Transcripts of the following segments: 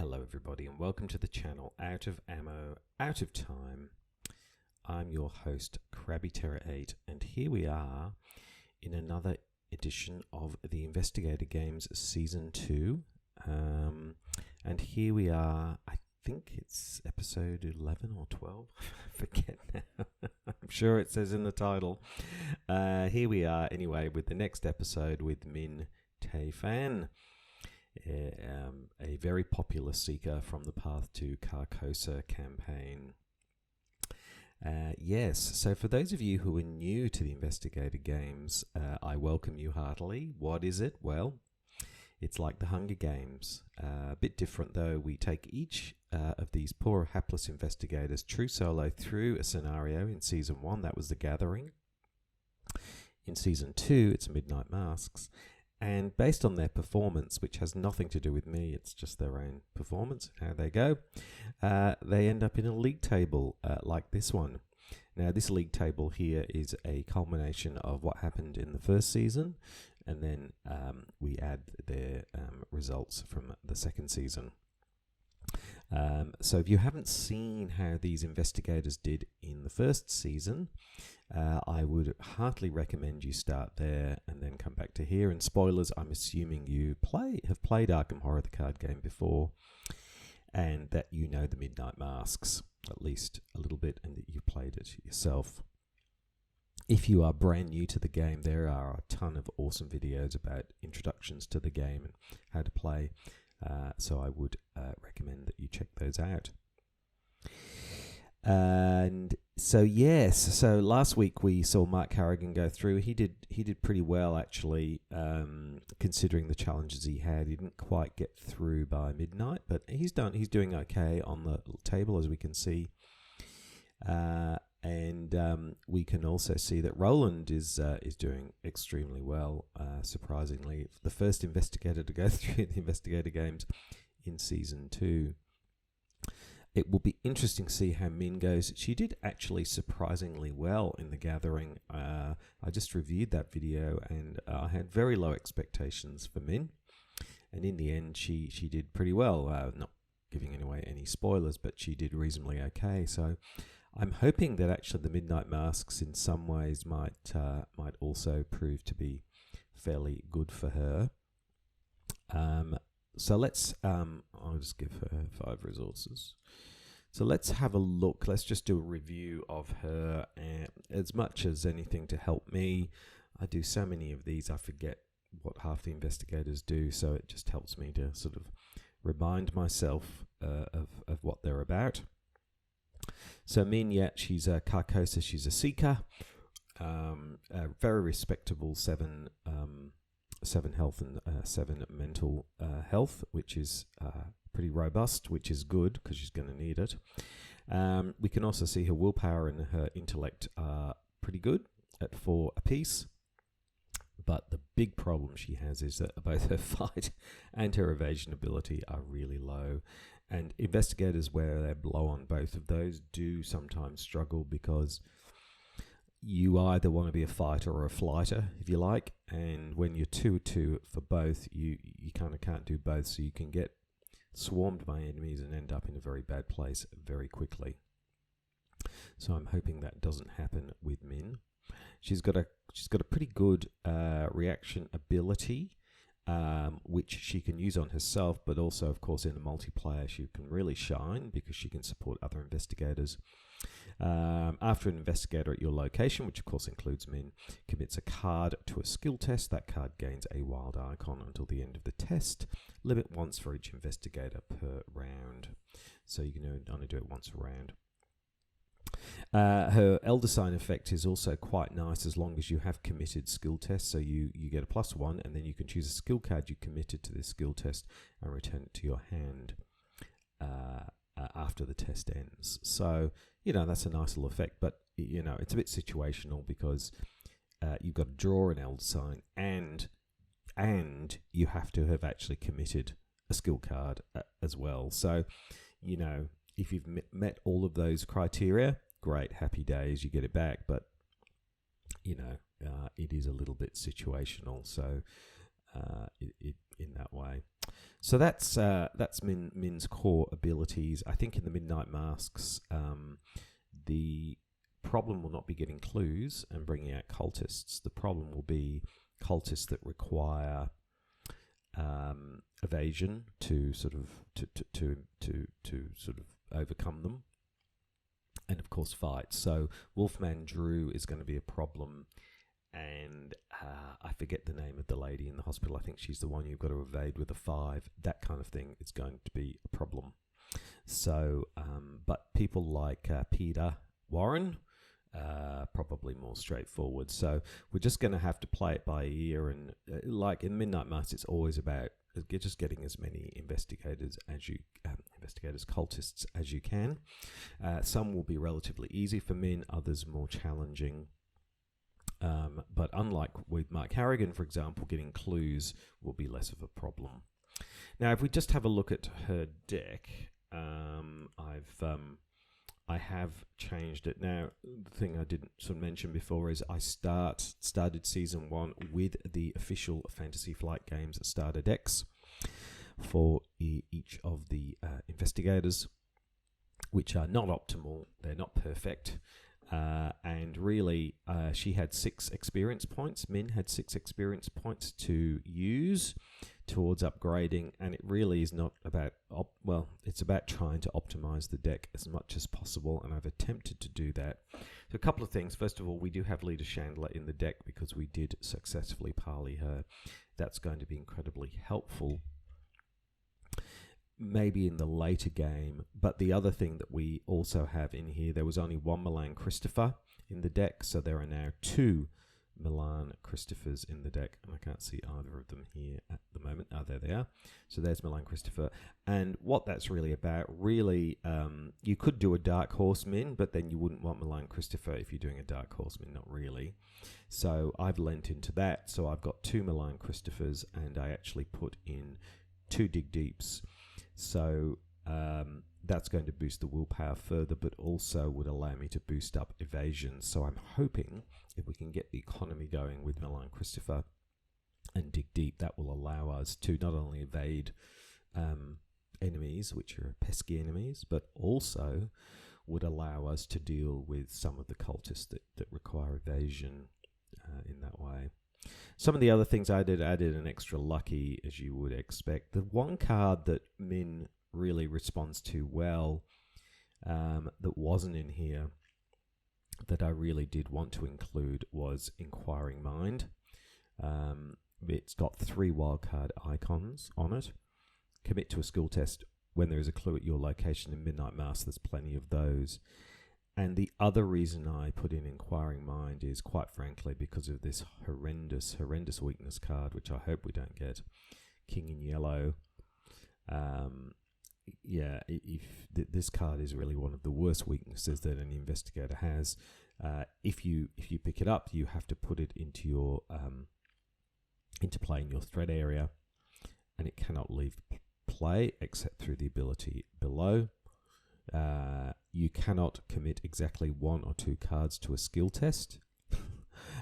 Hello everybody and welcome to the channel Out of Ammo, Out of Time. I'm your host Krabby Terror 8 and here we are in another edition of the Investigator Games Season 2 and here we are, I think it's episode 11 or 12, I forget now. I'm sure it says in the title. Here we are anyway with the next episode with Minh Thi Phan. A very popular seeker from the Path to Carcosa campaign. Yes, so for those of you who are new to the Investigator Games, I welcome you heartily. What is it? Well, it's like the Hunger Games. A bit different though. We take each of these poor hapless investigators true solo through a scenario. In Season 1, that was The Gathering. In Season 2, it's Midnight Masks. And based on their performance, which has nothing to do with me, it's just their own performance, how they go, they end up in a league table like this one. Now, this league table here is a culmination of what happened in the first season, and then we add their results from the second season. So if you haven't seen how these investigators did in the first season, I would heartily recommend you start there and then come back to here. And spoilers, I'm assuming you have played Arkham Horror, the card game, before, and that you know the Midnight Masks, at least a little bit, and that you've played it yourself. If you are brand new to the game, there are a ton of awesome videos about introductions to the game and how to play. So I would recommend that you check those out. And so yes, so last week we saw Mark Harrigan go through. He did pretty well actually, considering the challenges he had. He didn't quite get through by midnight, but he's doing okay on the table, as we can see. And we can also see that Roland is doing extremely well, surprisingly. The first investigator to go through the Investigator Games in Season 2. It will be interesting to see how Minh goes. She did actually surprisingly well in The Gathering. I just reviewed that video and I had very low expectations for Minh. And in the end, she did pretty well. Not giving away any spoilers, but she did reasonably okay. So I'm hoping that actually the Midnight Masks in some ways might also prove to be fairly good for her. So let's, I'll just give her 5 resources. So let's have a look. Let's just do a review of her. And as much as anything to help me, I do so many of these, I forget what half the investigators do. So it just helps me to sort of remind myself of what they're about. So Minh, she's a Carcosa, she's a seeker, a very respectable 7 health and 7 mental health, which is pretty robust, which is good because she's going to need it. We can also see her willpower and her intellect are pretty good at 4 apiece. But the big problem she has is that both her fight and her evasion ability are really low. And investigators, where they're low on both of those, do sometimes struggle because you either want to be a fighter or a flighter, if you like. And when you're 2-2 for both, you kind of can't do both. So you can get swarmed by enemies and end up in a very bad place very quickly. So I'm hoping that doesn't happen with Minh. She's got a pretty good reaction ability, which she can use on herself, but also, of course, in the multiplayer, she can really shine because she can support other investigators. After an investigator at your location, which of course includes Minh, commits a card to a skill test, that card gains a wild icon until the end of the test. Limit once for each investigator per round. So you can only do it once a round. Her Elder Sign effect is also quite nice as long as you have committed skill tests. So you get a +1 and then you can choose a skill card you committed to this skill test and return it to your hand after the test ends. So, that's a nice little effect, but, it's a bit situational because you've got to draw an Elder Sign and you have to have actually committed a skill card as well. So, if you've met all of those criteria, great, happy days, you get it back. But, it is a little bit situational. So in that way. So that's Min's core abilities. I think in the Midnight Masks, the problem will not be getting clues and bringing out cultists. The problem will be cultists that require evasion to sort of overcome them, and of course fight. So Wolfman Drew is going to be a problem, and I forget the name of the lady in the hospital. I think she's the one you've got to evade with a 5. That kind of thing is going to be a problem. So, but people like Peter Warren, probably more straightforward. So we're just going to have to play it by ear, and like in Midnight Mass, it's always about just getting as many investigators, cultists as you can. Some will be relatively easy for Min, others more challenging. But unlike with Mark Harrigan, for example, getting clues will be less of a problem. Now, if we just have a look at her deck, I have changed it. Now, the thing I didn't sort of mention before is I started season 1 with the official Fantasy Flight Games starter decks for each of the investigators, which are not optimal. They're not perfect. And really, she had 6 experience points. Min had 6 experience points to use towards upgrading, and it really is not about it's about trying to optimize the deck as much as possible, and I've attempted to do that. So a couple of things. First of all, we do have Leader Chandler in the deck because we did successfully parley her. That's going to be incredibly helpful maybe in the later game. But the other thing that we also have in here, there was only 1 Milan Christopher in the deck, so there are now 2 Milan Christophers in the deck, and I can't see either of them here at the moment. There they are. So there's Milan Christopher, and what that's really about, really, you could do a Dark Horseman, but then you wouldn't want Milan Christopher if you're doing a Dark Horseman, not really. So I've lent into that, so I've got 2 Milan Christophers, and I actually put in 2 Dig Deeps. So that's going to boost the willpower further, but also would allow me to boost up evasion. So I'm hoping if we can get the economy going with Milan Christopher and Dig Deep, that will allow us to not only evade enemies, which are pesky enemies, but also would allow us to deal with some of the cultists that require evasion in that way. Some of the other things I added an extra lucky, as you would expect. The one card that Min really responds to well, that wasn't in here, that I really did want to include, was Inquiring Mind. It's got 3 wildcard icons on it. Commit to a skill test when there is a clue at your location in Midnight Mass. There's plenty of those. And the other reason I put in Inquiring Mind is, quite frankly, because of this horrendous weakness card, which I hope we don't get. King in Yellow. This card is really one of the worst weaknesses that an investigator has. If you pick it up, you have to put it into your into play in your threat area, and it cannot leave play except through the ability below. You cannot commit exactly 1 or 2 cards to a skill test.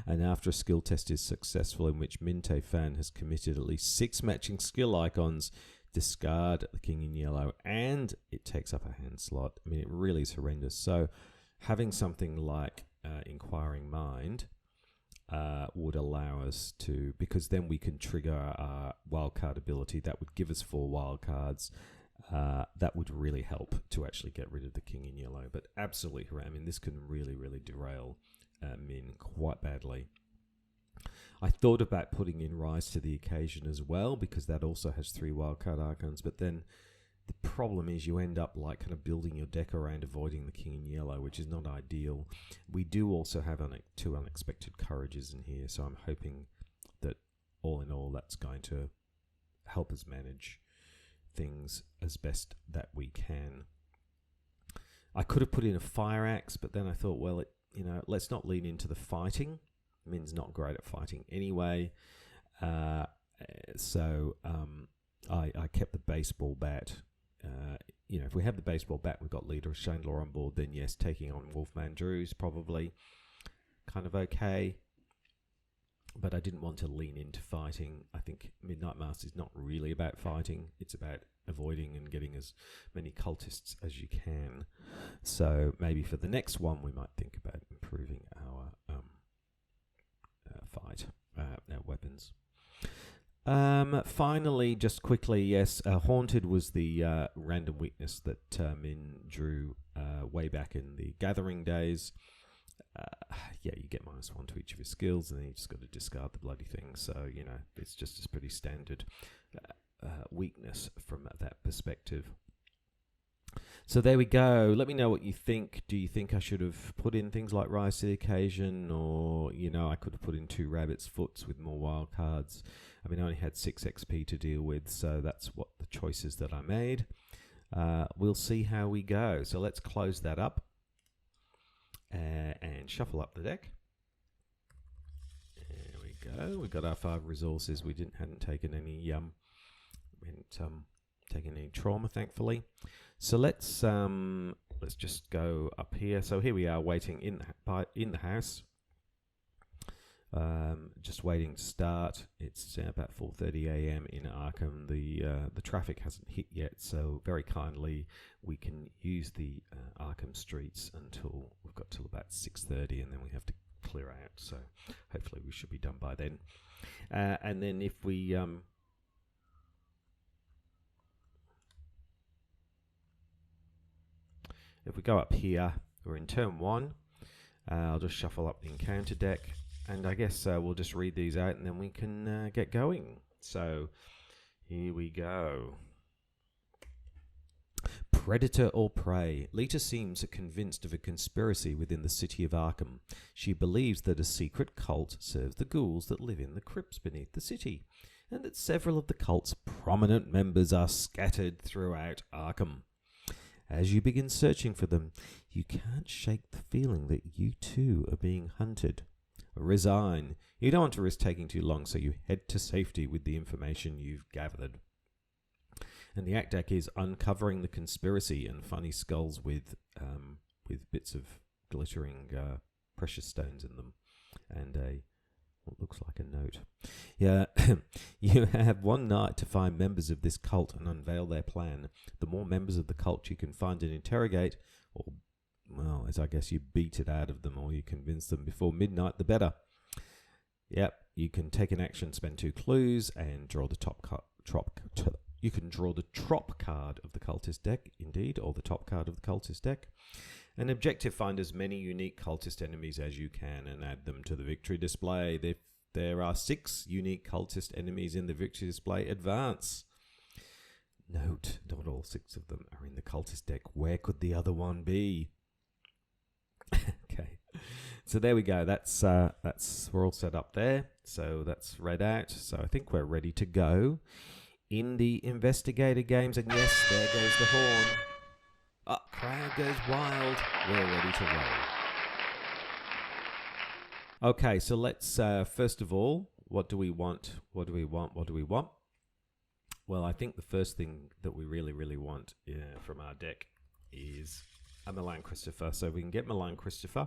And after a skill test is successful in which Minh Thi Phan has committed at least 6 matching skill icons, discard the King in Yellow, and it takes up a hand slot. I mean, it really is horrendous. So having something like Inquiring Mind would allow us to, because then we can trigger our wildcard ability. That would give us 4 wildcards. That would really help to actually get rid of the King in Yellow. But absolutely, I mean, this can really, really derail Min quite badly. I thought about putting in Rise to the Occasion as well, because that also has 3 wildcard icons. But then the problem is you end up like kind of building your deck around avoiding the King in Yellow, which is not ideal. We do also have 2 Unexpected Courages in here, so I'm hoping that all in all that's going to help us manage things as best that we can. I could have put in a Fire Axe, but then I thought, well, let's not lean into the fighting. Min's not great at fighting anyway, so I kept the baseball bat. If we have the baseball bat, we've got Leader Chandler on board, then yes, taking on Wolfman Drew is probably kind of okay. but I didn't want to lean into fighting. I think Midnight Mass is not really about fighting. It's about avoiding and getting as many cultists as you can. So maybe for the next one, we might think about improving our fight, our weapons. Finally, just quickly, yes, Haunted was the random weakness that Min drew way back in the Gathering days. Yeah, you get -1 to each of his skills, and then you just got to discard the bloody thing. So, you know, it's just a pretty standard weakness from that perspective. So there we go. Let me know what you think. Do you think I should have put in things like Rise to the Occasion, or, you know, I could have put in 2 Rabbit's Foots with more wild cards? I mean, I only had 6 XP to deal with, so that's what the choices that I made. We'll see how we go. So let's close that up and shuffle up the deck. There we go. We got our 5 resources. We hadn't taken any taken any trauma, thankfully. So let's just go up here. So here we are, waiting in the house. Just waiting to start. It's about 4:30 a.m. in Arkham. The traffic hasn't hit yet, so very kindly we can use the Arkham streets until we've got till about 6:30, and then we have to clear out. So hopefully we should be done by then. And then if we go up here, we're in turn 1. I'll just shuffle up the encounter deck, and I guess we'll just read these out, and then we can get going. So here we go. Predator or prey. Lita seems convinced of a conspiracy within the city of Arkham. She believes that a secret cult serves the ghouls that live in the crypts beneath the city, and that several of the cult's prominent members are scattered throughout Arkham. As you begin searching for them, you can't shake the feeling that you too are being hunted. Resign. You don't want to risk taking too long, so you head to safety with the information you've gathered. And the act deck is uncovering the conspiracy and funny skulls with bits of glittering precious stones in them, and what looks like a note. Yeah, you have 1 night to find members of this cult and unveil their plan. The more members of the cult you can find and interrogate, or, well, as I guess you beat it out of them or you convince them before midnight, the better. Yep, you can take an action, spend 2 clues, and draw the you can draw the trop card of the cultist deck, indeed, or the top card of the cultist deck. An objective: find as many unique cultist enemies as you can and add them to the victory display. If there are 6 unique cultist enemies in the victory display, advance. Note, not all 6 of them are in the cultist deck. Where could the other one be? Okay, so there we go. That's we're all set up there. So that's read out. So I think we're ready to go in the Investigator Games. And yes, there goes the horn. Crowd goes wild. We're ready to roll. Okay, so let's, first of all, what do we want? What do we want? What do we want? Well, I think the first thing that we really, really want from our deck is a Milan Christopher. So if we can get Milan Christopher,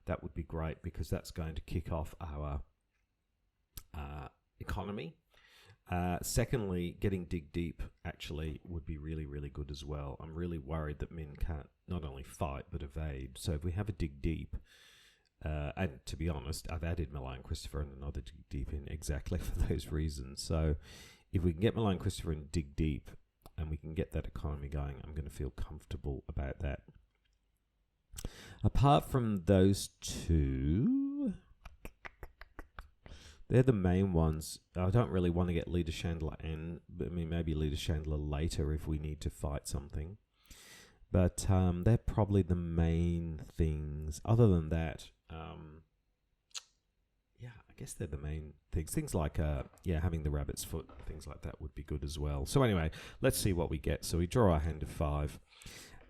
that would be great, because that's going to kick off our economy. Secondly, getting Dig Deep actually would be really, really good as well. I'm really worried that Min can't not only fight but evade. So if we have a Dig Deep, and to be honest, I've added Milan Christopher and another Dig Deep in exactly for those reasons. So if we can get Milan Christopher and Dig Deep, and we can get that economy going, I'm going to feel comfortable about that. Apart from those 2, they're the main ones. I don't really want to get Leader Chandler but maybe Leader Chandler later if we need to fight something. But they're probably the main things. Other than that, yeah, I guess they're the main things. Things like, having the rabbit's foot, things like that would be good as well. So anyway, let's see what we get. So we draw our hand of 5.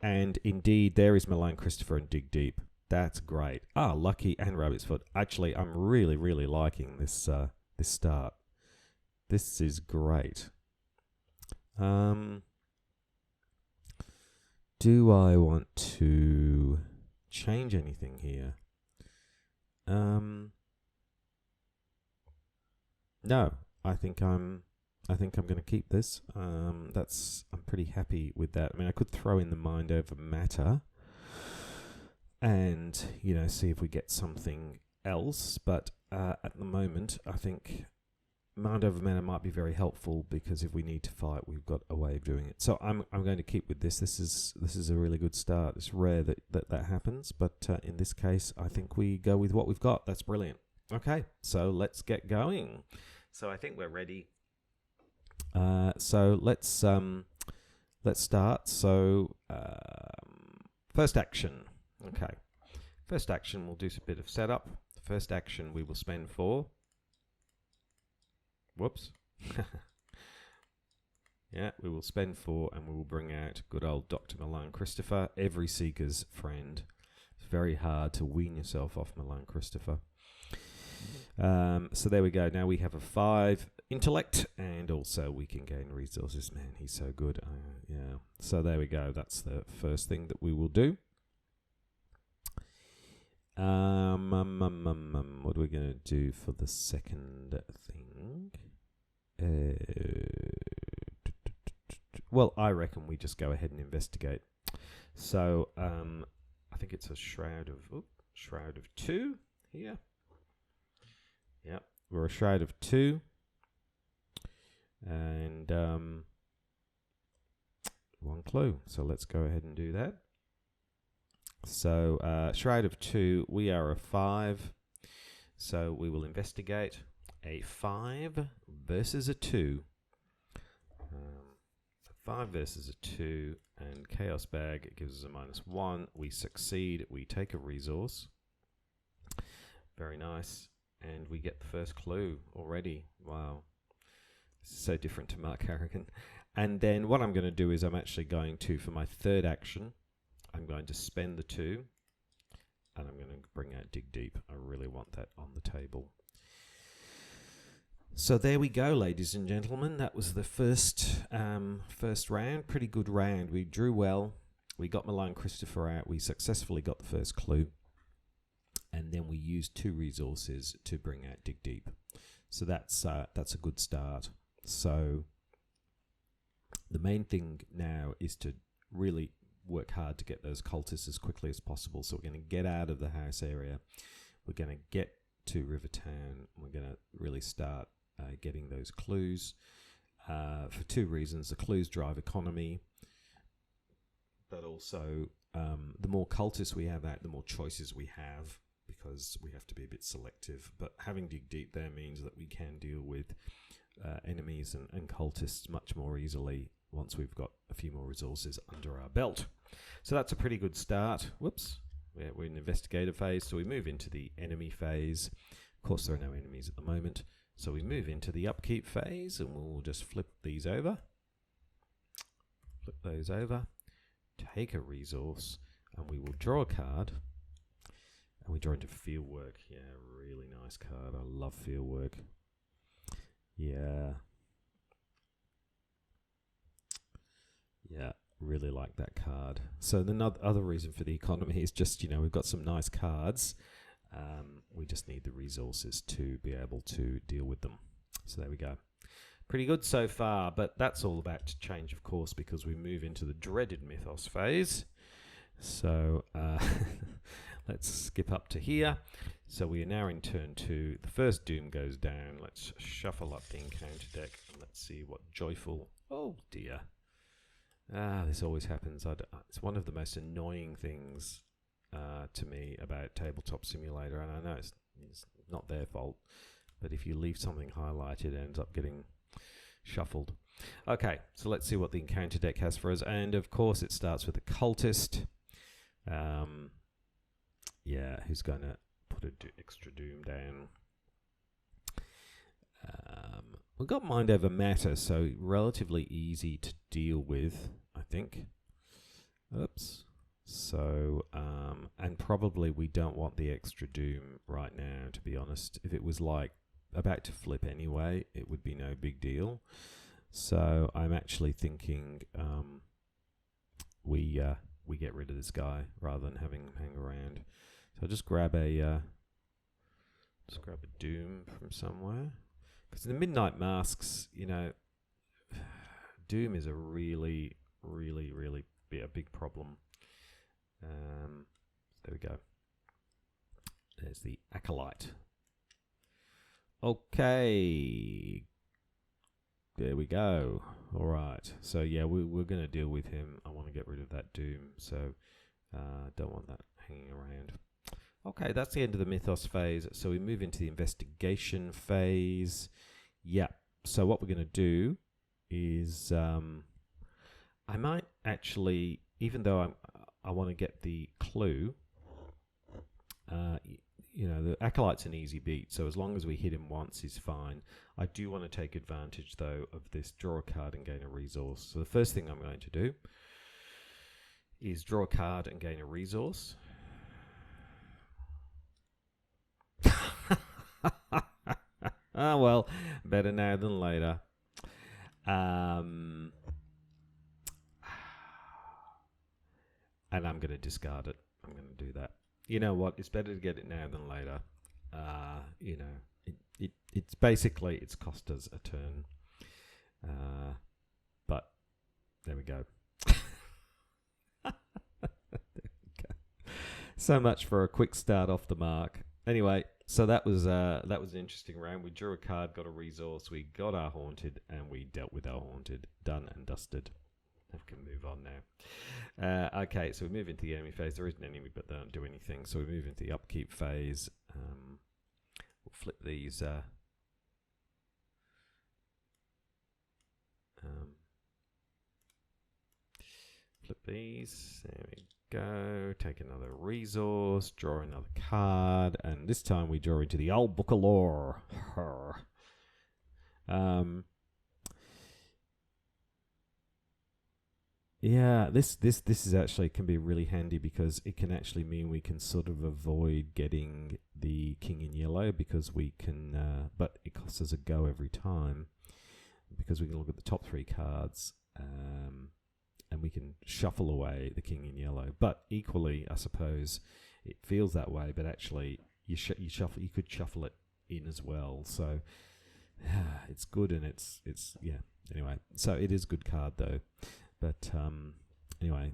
And indeed, there is Milan Christopher and Dig Deep. That's great. Lucky and Rabbit's Foot. Actually, I'm really, really liking this this start. This is great. Do I want to change anything here? No, I think I'm going to keep this. I'm pretty happy with that. I mean, I could throw in the mind over matter, and see if we get something else. But at the moment, I think mind over matter might be very helpful, because if we need to fight, we've got a way of doing it. So I'm going to keep with this. This is a really good start. It's rare that happens, but in this case, I think we go with what we've got. That's brilliant. Okay, so let's get going. So I think we're ready. So let's start. So first action. Okay, first action, we'll do a bit of setup. The first action we will spend for. Whoops. Yeah, we will spend 4, and we will bring out good old Dr. Milan Christopher, every seeker's friend. It's very hard to wean yourself off Milan Christopher. So there we go. Now we have a 5 intellect, and also we can gain resources. Man, he's so good. Yeah. So there we go. That's the first thing that we will do. What are we going to do for the second thing? Well, I reckon we just go ahead and investigate. So I think it's a shroud of 2 here. Yeah, we're a shroud of 2, and 1 clue. So let's go ahead and do that. So shroud of 2, we are a 5. So we will investigate a 5 versus a 2. A 5 versus a 2, and chaos bag, it gives us a -1. We succeed. We take a resource. Very nice. And we get the first clue already. Wow. This is so different to Mark Harrigan. And then what I'm going to do is I'm actually going to, for my third action, I'm going to spend the 2. And I'm going to bring out Dig Deep. I really want that on the table. So there we go, ladies and gentlemen. That was the first round. Pretty good round. We drew well. We got Milan Christopher out. We successfully got the first clue. And then we used 2 resources to bring out Dig Deep. So that's a good start. So the main thing now is to really work hard to get those cultists as quickly as possible. So we're going to get out of the house area. We're going to get to Rivertown. We're going to really start getting those clues for 2 reasons. The clues drive economy, but also the more cultists we have out, the more choices we have, because we have to be a bit selective. But having Dig Deep there means that we can deal with enemies and cultists much more easily once we've got a few more resources under our belt. So that's a pretty good start. Whoops. We're in the investigator phase, so we move into the enemy phase. Of course, there are no enemies at the moment. So we move into the upkeep phase, and we'll just flip these over. Flip those over. Take a resource, and we will draw a card. And we draw into Fieldwork. Yeah, really nice card. I love Fieldwork. Yeah. Yeah, really like that card. So the other reason for the economy is just, we've got some nice cards. We just need the resources to be able to deal with them. So there we go. Pretty good so far, but that's all about to change, of course, because we move into the dreaded mythos phase. So let's skip up to here. So we are now in turn 2. The first doom goes down. Let's shuffle up the encounter deck, and let's see what joyful... Oh, dear. This always happens. It's one of the most annoying things to me about Tabletop Simulator, and I know it's not their fault, but if you leave something highlighted, it ends up getting shuffled. Okay, so let's see what the encounter deck has for us, and of course it starts with a cultist. Yeah, who's going to put an extra doom down. We've got mind over matter, so relatively easy to deal with, I think. Oops. So, and probably we don't want the extra doom right now, to be honest. If it was like about to flip anyway, it would be no big deal. So I'm actually thinking we get rid of this guy rather than having him hang around. So I'll just grab a doom from somewhere. Because the Midnight Masks, you know, Doom is a really, really, really a big problem. There we go. There's the Acolyte. Okay. There we go. All right. So, yeah, we're going to deal with him. I want to get rid of that Doom. So, don't want that hanging around. Okay, that's the end of the Mythos phase. So, we move into the Investigation phase. Yeah. So, what we're going to do is I might actually, even though I want to get the clue, you know, the Acolyte's an easy beat, so as long as we hit him once, he's fine. I do want to take advantage, though, of this draw a card and gain a resource. So the first thing I'm going to do is draw a card and gain a resource. Ah, well, better now than later. And I'm going to discard it. I'm going to do that. You know what? It's better to get it now than later. You know, it's basically, it's cost us a turn. But there we go. There we go. So much for a quick start off the mark. Anyway, so that was an interesting round. We drew a card, got a resource, we got our haunted, and we dealt with our haunted. Done and dusted. We can move on now. Okay, so we move into the enemy phase. There isn't enemy, but they don't do anything. So we move into the upkeep phase. We'll flip these. Flip these. There we go. Take another resource. Draw another card. And this time we draw into the old book of lore. Yeah, this is actually can be really handy because it can actually mean we can sort of avoid getting the king in yellow because we can, but it costs us a go every time because we can look at the top three cards and we can shuffle away the king in yellow. But equally, I suppose it feels that way, but actually you could shuffle it in as well. So it's good and it's yeah. Anyway, so it is a good card though. But anyway,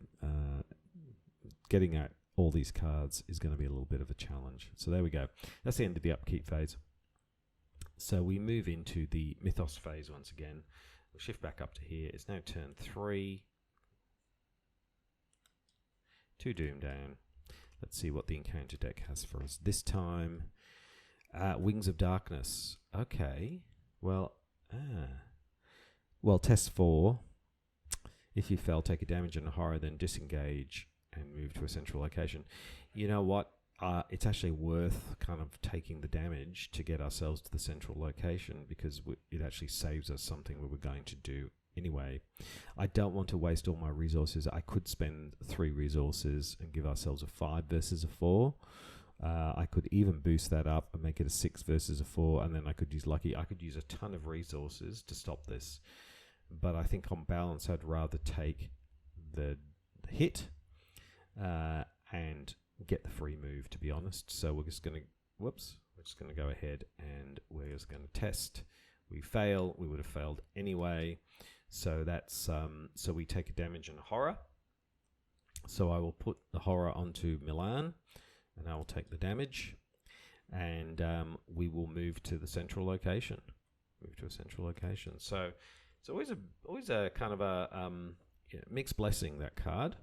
getting out all these cards is going to be a little bit of a challenge. So there we go. That's the end of the upkeep phase. So we move into the Mythos phase once again. We'll shift back up to here. It's now turn 3. 2 Doom down. Let's see what the encounter deck has for us this time. Wings of Darkness. Okay. Well, test 4. If you fail, take a damage and a horror, then disengage and move to a central location. You know what? It's actually worth kind of taking the damage to get ourselves to the central location because it actually saves us something we were going to do anyway. I don't want to waste all my resources. I could spend 3 resources and give ourselves a 5 versus a 4. I could even boost that up and make it a 6 versus a 4, and then I could use lucky. I could use a ton of resources to stop this. But I think on balance, I'd rather take the hit and get the free move, to be honest. So we're just going to, we're just going to go ahead and we're just going to test. We fail. We would have failed anyway. So that's, so we take a damage and a horror. So I will put the horror onto Milan and I will take the damage. And we will move to the central location. Move to a central location. So it's always a kind of a mixed blessing, that card.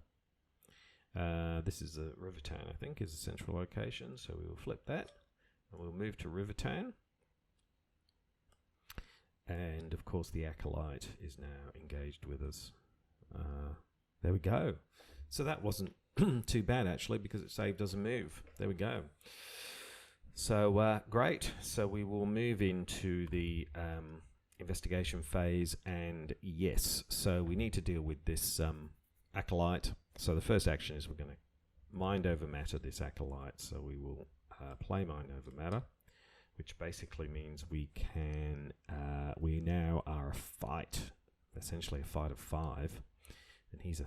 This is a Rivertown, I think, is a central location. So we will flip that and we'll move to Rivertown. And of course the Acolyte is now engaged with us. There we go. So that wasn't too bad actually because it saved us a move. There we go. So great. So we will move into the investigation phase, and yes, so we need to deal with this Acolyte. So the first action is we're going to mind over matter this Acolyte. So we will play mind over matter, which basically means we can we now are a fight, essentially a fight of 5, and he's a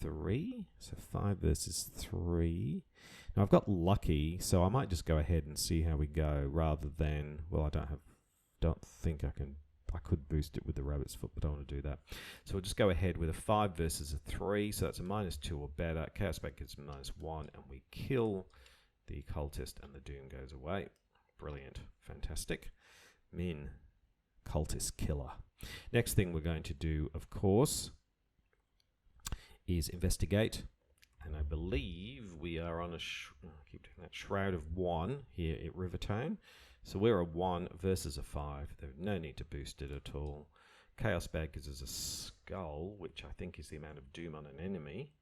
3, so 5 versus 3. Now I've got lucky, so I might just go ahead and see how we go rather than, well, I don't don't think I can. I could boost it with the rabbit's foot, but I don't want to do that. So we'll just go ahead with a 5 versus a 3. So that's a -2 or better. Chaos Bag gets -1, and we kill the cultist, and the doom goes away. Brilliant. Fantastic. Minh, cultist killer. Next thing we're going to do, of course, is investigate. And I believe we are on a keep doing that Shroud of 1 here at Rivertone. So we're a 1 versus a 5. There's no need to boost it at all. Chaos Bag gives us a skull, which I think is the amount of doom on an enemy.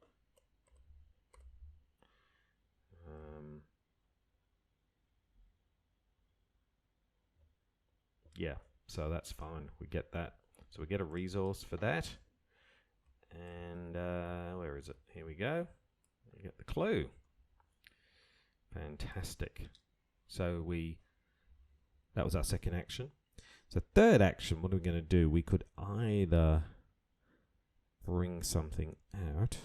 Yeah, so that's fine. We get that. So we get a resource for that. And where is it? Here we go. We get the clue. Fantastic. So that was our second action. So third action, what are we going to do? We could either bring something out,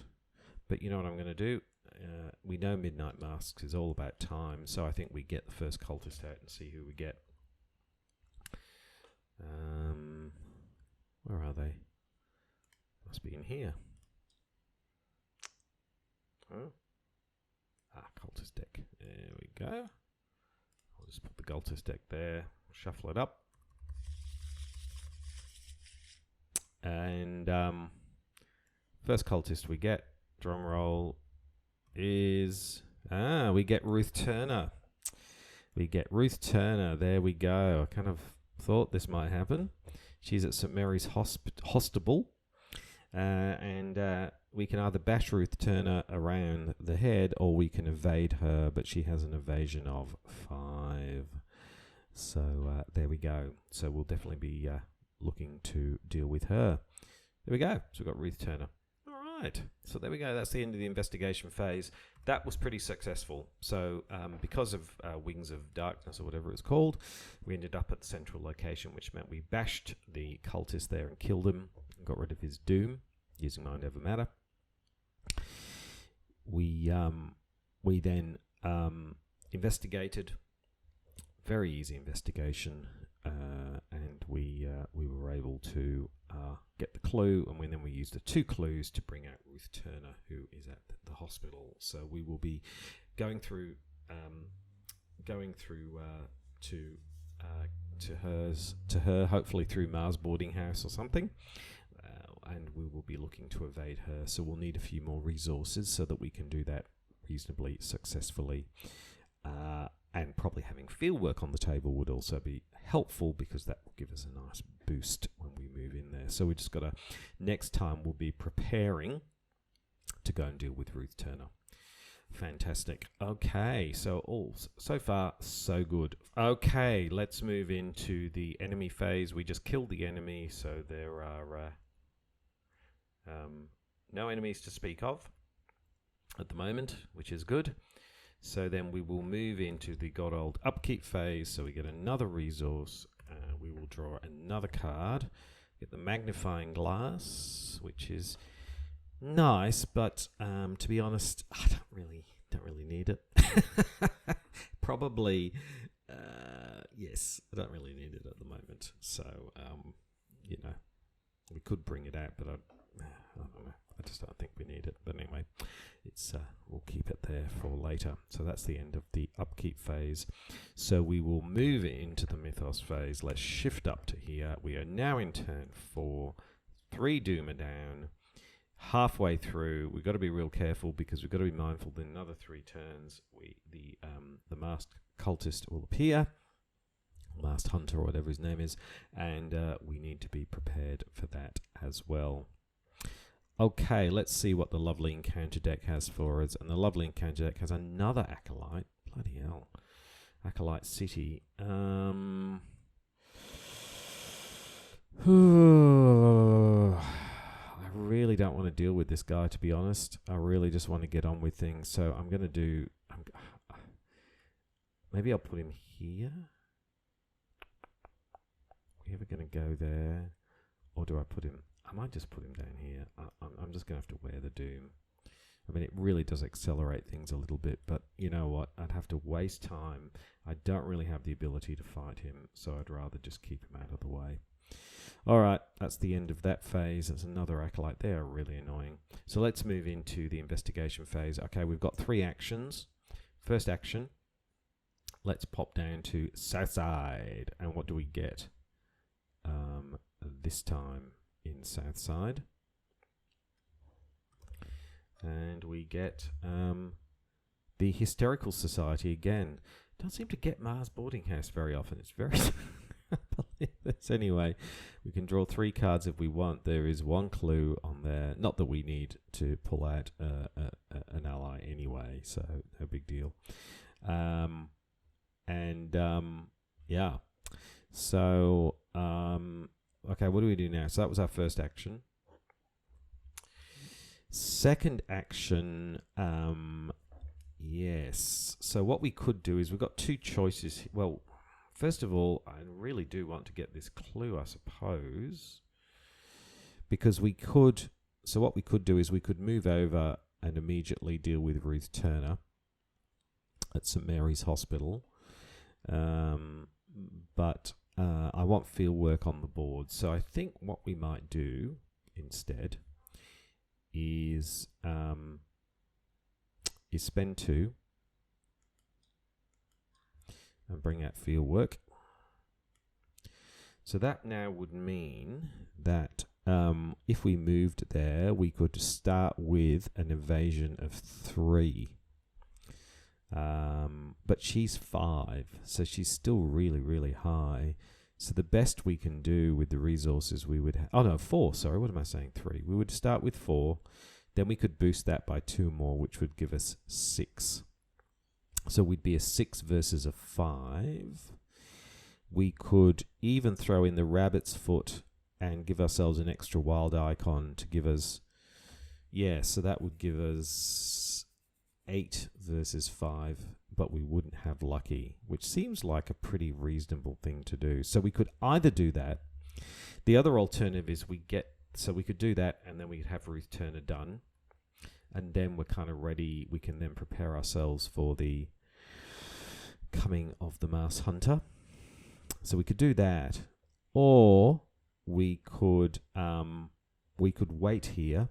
but you know what I'm going to do? We know Midnight Masks is all about time, so I think we get the first cultist out and see who we get. Where are they? Must be in here. Oh. Cultist deck. There we go. I'll just put the cultist deck there, shuffle it up. And first cultist we get, drum roll, is... we get Ruth Turner. We get Ruth Turner. There we go. I kind of thought this might happen. She's at St. Mary's Hospital. And we can either bash Ruth Turner around the head or we can evade her, but she has an evasion of 5. So there we go. So we'll definitely be looking to deal with her. There we go. So we've got Ruth Turner. All right. So there we go. That's the end of the investigation phase. That was pretty successful. So because of Wings of Darkness or whatever it's called, we ended up at the central location, which meant we bashed the cultist there and killed him and got rid of his doom using Mind Over Matter. We then investigated. Very easy investigation, and we were able to get the clue, and then we used the 2 clues to bring out Ruth Turner, who is at the hospital. So we will be going through to her, hopefully through Mars boarding house or something. And we will be looking to evade her. So we'll need a few more resources so that we can do that reasonably successfully. And probably having field work on the table would also be helpful because that will give us a nice boost when we move in there. So we just got to, next time we'll be preparing to go and deal with Ruth Turner. Fantastic. Okay, so so far so good. Okay, let's move into the enemy phase. We just killed the enemy, so there are no enemies to speak of at the moment, which is good. So then we will move into the good old upkeep phase. So we get another resource. We will draw another card. Get the magnifying glass, which is nice, but to be honest, I don't really need it. Probably, yes, I don't really need it at the moment. So we could bring it out, but I don't know. I just don't think we need it. But anyway, we'll keep it there for later. So that's the end of the upkeep phase. So we will move into the Mythos phase. Let's shift up to here. We are now in turn 4. 3 doom are down. Halfway through, we've got to be real careful because we've got to be mindful that in another 3 turns, the masked cultist will appear. Masked hunter or whatever his name is. And we need to be prepared for that as well. Okay, let's see what the lovely encounter deck has for us. And the lovely encounter deck has another Acolyte. Bloody hell. Acolyte City. I really don't want to deal with this guy, to be honest. I really just want to get on with things. So I'm going to do... maybe I'll put him here. Are we ever going to go there? Or do I put him... I might just put him down here. I'm just going to have to wear the doom. I mean, it really does accelerate things a little bit, but you know what? I'd have to waste time. I don't really have the ability to fight him, so I'd rather just keep him out of the way. All right, that's the end of that phase. There's another acolyte. They are really annoying. So let's move into the investigation phase. Okay, we've got 3 actions. First action, let's pop down to Southside. And what do we get this time in Southside? And we get the Hysterical Society again. Don't seem to get Mars Boarding House very often. It's very... Anyway, we can draw 3 cards if we want. There is 1 clue on there. Not that we need to pull out an ally anyway, so no big deal. Yeah. So, okay, what do we do now? So that was our first action. Second action, yes. So what we could do is we've got 2 choices. Well, first of all, I really do want to get this clue, I suppose, because we could. So what we could do is we could move over and immediately deal with Ruth Turner at St Mary's Hospital, but I want field work on the board. So I think what we might do instead is spend 2 and bring out field work. So that now would mean that if we moved there, we could start with an evasion of 3. But she's 5, so she's still really, really high. So the best we can do with the resources we would... 4, sorry, what am I saying? 3. We would start with 4, then we could boost that by 2 more, which would give us 6. So we'd be a 6 versus a 5. We could even throw in the rabbit's foot and give ourselves an extra wild icon to give us... Yeah, so that would give us 8 versus 5, but we wouldn't have lucky, which seems like a pretty reasonable thing to do. So we could either do that. The other alternative is we could do that and then we could have Ruth Turner done. And then we're kind of ready. We can then prepare ourselves for the coming of the Mars Hunter. So we could do that. Or we could wait here.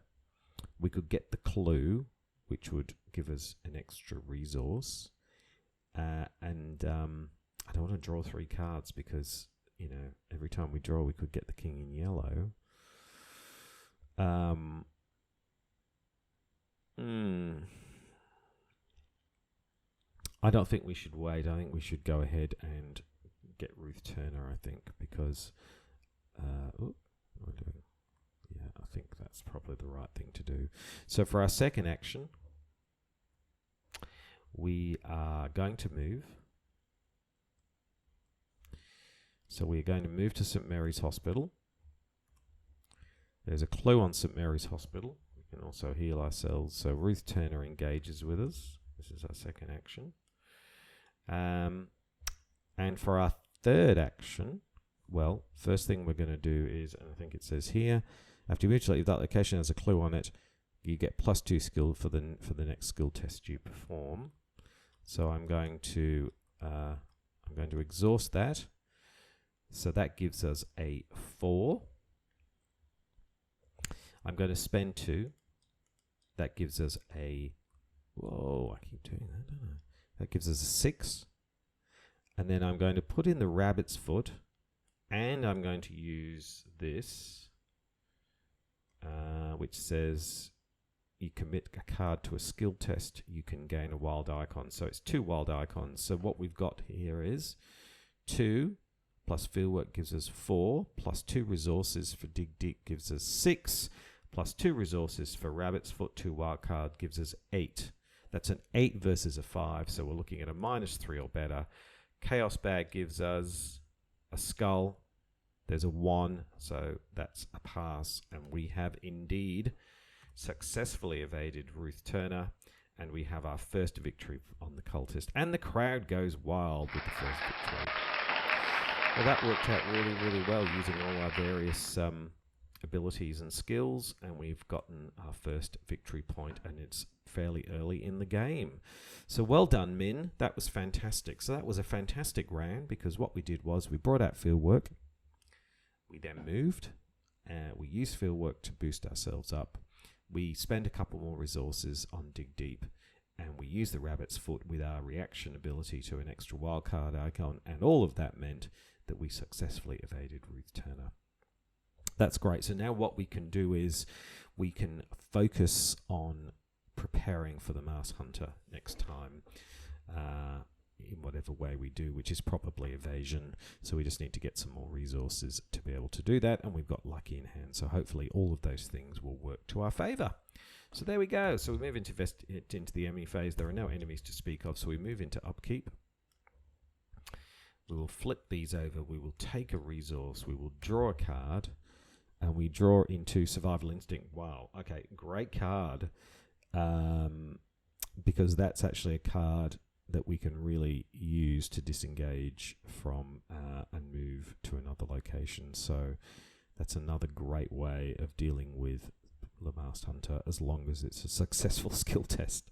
We could get the clue, which would give us an extra resource. I don't want to draw 3 cards because, you know, every time we draw, we could get the king in yellow. I don't think we should wait. I think we should go ahead and get Ruth Turner, I think, because... Yeah, I think that's probably the right thing to do. So for our second action, we are going to move. So we are going to move to St Mary's Hospital. There's a clue on St Mary's Hospital. We can also heal ourselves. So Ruth Turner engages with us. This is our second action. And for our third action, well, first thing we're going to do is, and I think it says here, after you mutilate, if that location has a clue on it, you get +2 skill for the next skill test you perform. So I'm going to exhaust that. So that gives us a 4. I'm going to spend 2. That gives us a... Whoa, I keep doing that, don't I? That gives us a 6. And then I'm going to put in the rabbit's foot. And I'm going to use this, which says you commit a card to a skill test, you can gain a wild icon. So it's 2 wild icons. So what we've got here is 2 plus fieldwork gives us 4, plus 2 resources for dig dig gives us 6, plus 2 resources for rabbit's foot, 2 wild card gives us 8. That's an 8 versus a 5, so we're looking at a -3 or better. Chaos bag gives us a skull. There's a 1, so that's a pass, and we have indeed successfully evaded Ruth Turner, and we have our first victory on the cultist, and the crowd goes wild with the first victory. Well, that worked out really, really well using all our various abilities and skills, and we've gotten our first victory point, and it's fairly early in the game. So well done, Min. That was fantastic. So that was a fantastic round, because what we did was we brought out fieldwork, we then moved, we used fieldwork to boost ourselves up, we spent a couple more resources on dig deep, and we used the rabbit's foot with our reaction ability to an extra wildcard icon, and all of that meant that we successfully evaded Ruth Turner. That's great. So now what we can do is we can focus on preparing for the Mars Hunter next time, in whatever way we do, which is probably evasion. So we just need to get some more resources to be able to do that, and we've got lucky in hand. So hopefully all of those things will work to our favor. So there we go. So we move into the enemy phase. There are no enemies to speak of, so we move into upkeep. We will flip these over. We will take a resource. We will draw a card, and we draw into Survival Instinct. Wow. Okay, great card, because that's actually a card that we can really use to disengage from and move to another location. So that's another great way of dealing with the Mars Hunter, as long as it's a successful skill test.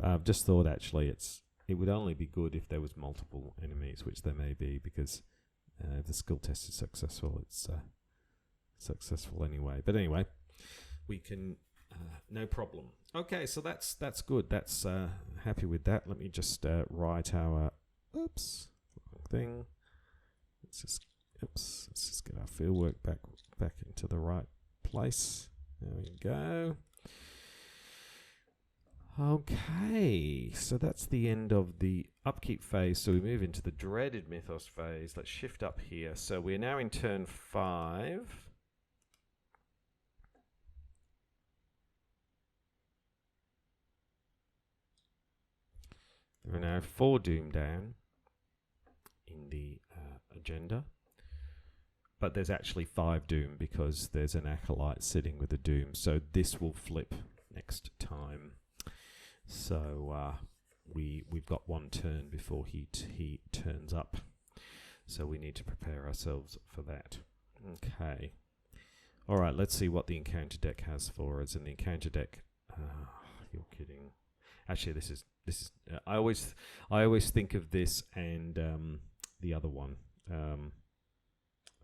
I've just thought actually it would only be good if there was multiple enemies, which there may be, because if the skill test is successful, it's successful anyway. But anyway, we can no problem. Okay, so that's good. That's happy with that. Let me just write our oops wrong thing. Let's just get our fieldwork back into the right place. There we go. Okay, so that's the end of the upkeep phase. So we move into the dreaded Mythos phase. Let's shift up here. So we're now in turn 5. There are now 4 doom down in the agenda. But there's actually 5 doom, because there's an acolyte sitting with a doom. So this will flip next time. So we've got 1 turn before he turns up. So we need to prepare ourselves for that. Okay. All right, let's see what the encounter deck has for us. And the encounter deck, you're kidding. Actually, this is I always think of this and the other one.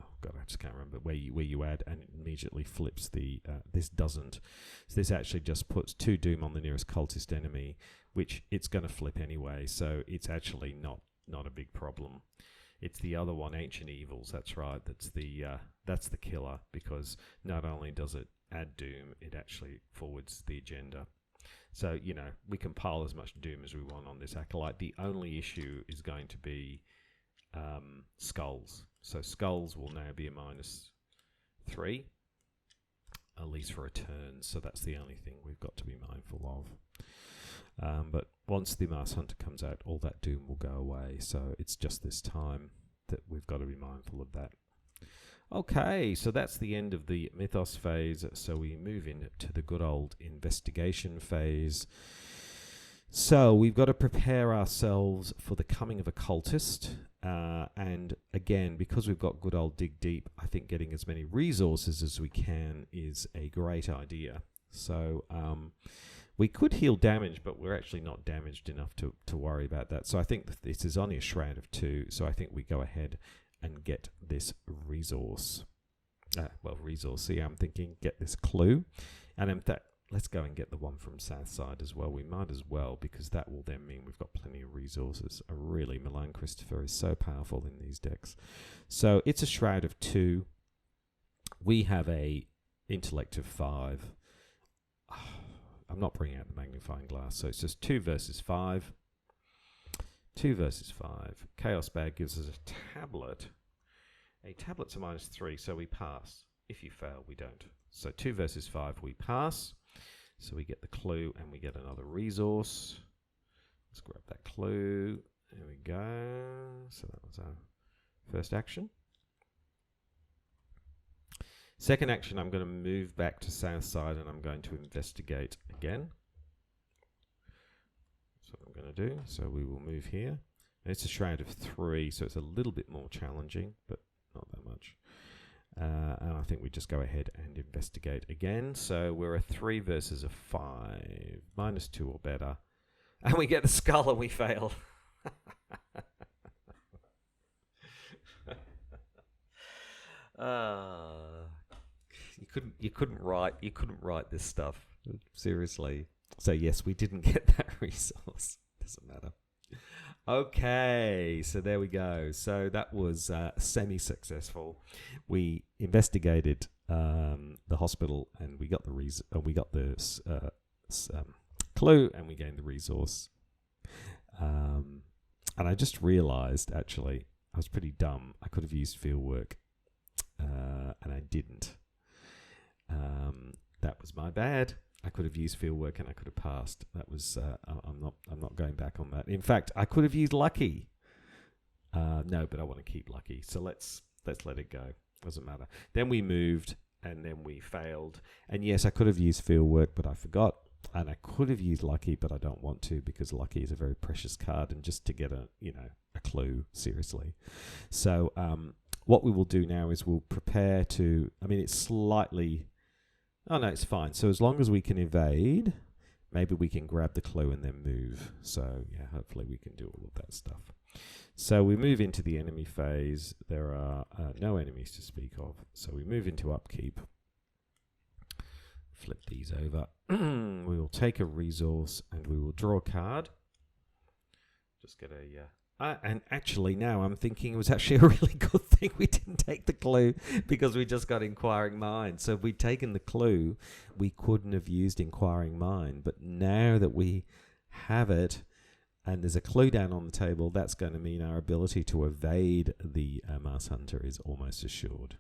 Oh God, I just can't remember where you add, and it immediately flips the. This doesn't. So this actually just puts 2 doom on the nearest cultist enemy, which it's going to flip anyway. So it's actually not a big problem. It's the other one, Ancient Evils. That's right. That's the killer, because not only does it add doom, it actually forwards the agenda. So, you know, we can pile as much doom as we want on this acolyte. The only issue is going to be skulls. So skulls will now be a -3, at least for a turn. So that's the only thing we've got to be mindful of. But once the Mars Hunter comes out, all that doom will go away. So it's just this time that we've got to be mindful of that. Okay, so that's the end of the Mythos phase. So we move into the good old investigation phase. So we've got to prepare ourselves for the coming of a cultist. And again, because we've got good old dig deep, I think getting as many resources as we can is a great idea. So we could heal damage, but we're actually not damaged enough to worry about that. So I think that this is only a shroud of 2. So I think we go ahead and get this resource. See, I'm thinking get this clue. And in fact, let's go and get the one from Southside as well. We might as well, because that will then mean we've got plenty of resources. Milan Christopher is so powerful in these decks. So it's a shroud of 2. We have a intellect of 5. I'm not bringing out the magnifying glass, so it's just 2 versus 5. 2 versus 5. Chaos Bag gives us a tablet. A tablet's a -3, so we pass. If you fail, we don't. So 2 versus 5, we pass. So we get the clue, and we get another resource. Let's grab that clue. There we go. So that was our first action. Second action, I'm going to move back to Southside, and I'm going to investigate again. That's what I'm going to do. So we will move here. It's a shroud of 3, so it's a little bit more challenging, but not that much. And I think we just go ahead and investigate again. So we're a 3 versus a 5, -2 or better. And we get the skull and we fail. You couldn't write this stuff, seriously. So yes, we didn't get that resource. Doesn't matter. Okay, so there we go. So that was semi-successful. We investigated the hospital, and we got the clue, and we gained the resource. And I just realised, actually, I was pretty dumb. I could have used field work, and I didn't. That was my bad. I could have used field work and I could have passed. That was I'm not going back on that. In fact, I could have used lucky. No, but I want to keep lucky. So let's let it go. Doesn't matter. Then we moved and then we failed. And yes, I could have used field work, but I forgot. And I could have used lucky, but I don't want to because lucky is a very precious card, and just to get a clue, seriously. So what we will do now is we'll prepare to. I mean, it's slightly. Oh, no, it's fine. So as long as we can evade, maybe we can grab the clue and then move. So, yeah, hopefully we can do all of that stuff. So we move into the enemy phase. There are no enemies to speak of. So we move into upkeep. Flip these over. We will take a resource and we will draw a card. Just get a... and actually now I'm thinking it was actually a really good thing we didn't take the clue, because we just got Inquiring Mind. So if we'd taken the clue, we couldn't have used Inquiring Mind. But now that we have it and there's a clue down on the table, that's going to mean our ability to evade the Mars Hunter is almost assured.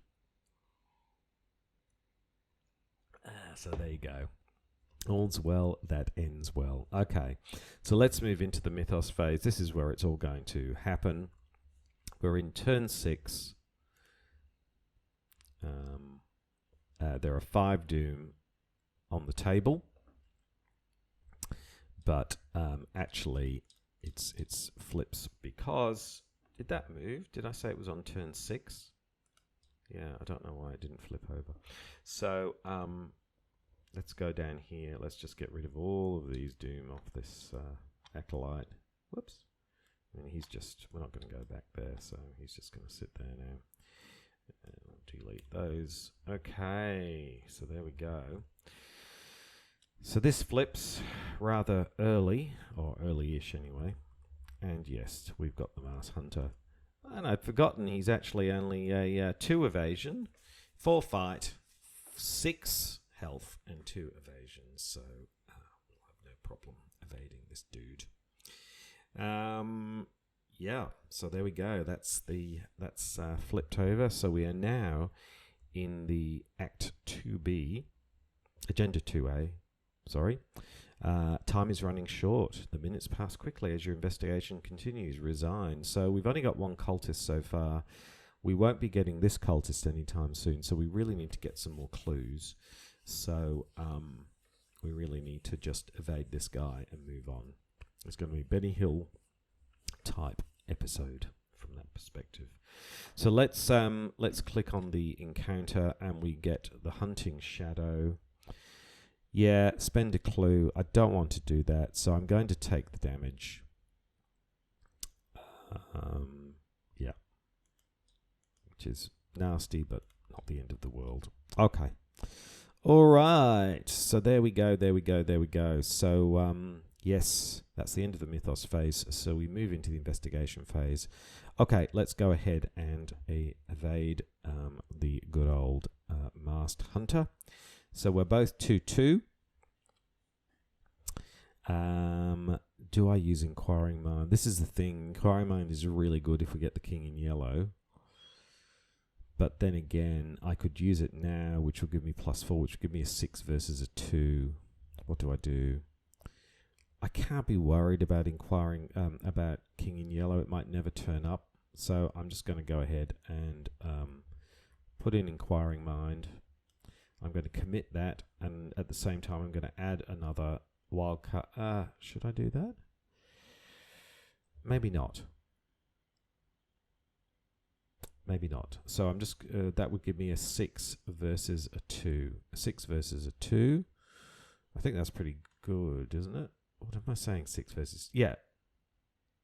So there you go. All's well that ends well. Okay, so let's move into the Mythos phase. This is where it's all going to happen. We're in turn 6. There are 5 doom on the table, but actually it's flips because... Did that move? Did I say it was on turn 6? Yeah, I don't know why it didn't flip over. So... let's go down here. Let's just get rid of all of these doom off this acolyte. Whoops. I mean, we're not going to go back there, so he's just going to sit there now. And we'll delete those. Okay, so there we go. So this flips rather early, or early-ish anyway. And yes, we've got the Mars Hunter. And I'd forgotten he's actually only a 2 evasion, 4 fight, 6... health and 2 evasions, so we'll have no problem evading this dude. Yeah, so there we go. That's flipped over. So we are now in the Act 2B, Agenda 2A. Sorry. Time is running short. The minutes pass quickly as your investigation continues. Resign. So we've only got 1 cultist so far. We won't be getting this cultist anytime soon, so we really need to get some more clues. So we really need to just evade this guy and move on. It's going to be Benny Hill type episode from that perspective. So let's click on the encounter and we get the hunting shadow. Yeah, spend a clue. I don't want to do that, so I'm going to take the damage. Yeah, which is nasty, but not the end of the world. Okay. All right, so there we go. So, yes, that's the end of the Mythos phase. So we move into the investigation phase. Okay, let's go ahead and evade the good old Masked Hunter. So we're both 2-2. Do I use Inquiring Mind? This is the thing. Inquiring Mind is really good if we get the king in yellow. But then again, I could use it now, which will give me +4, which will give me a 6 versus a 2. What do I do? I can't be worried about inquiring about king in yellow. It might never turn up. So I'm just going to go ahead and put in Inquiring Mind. I'm going to commit that, and at the same time, I'm going to add another wildcard. Should I do that? Maybe not. maybe not. So I'm just, that would give me a 6 versus a 2. A 6 versus a 2. I think that's pretty good, isn't it? What am I saying? 6 versus, yeah.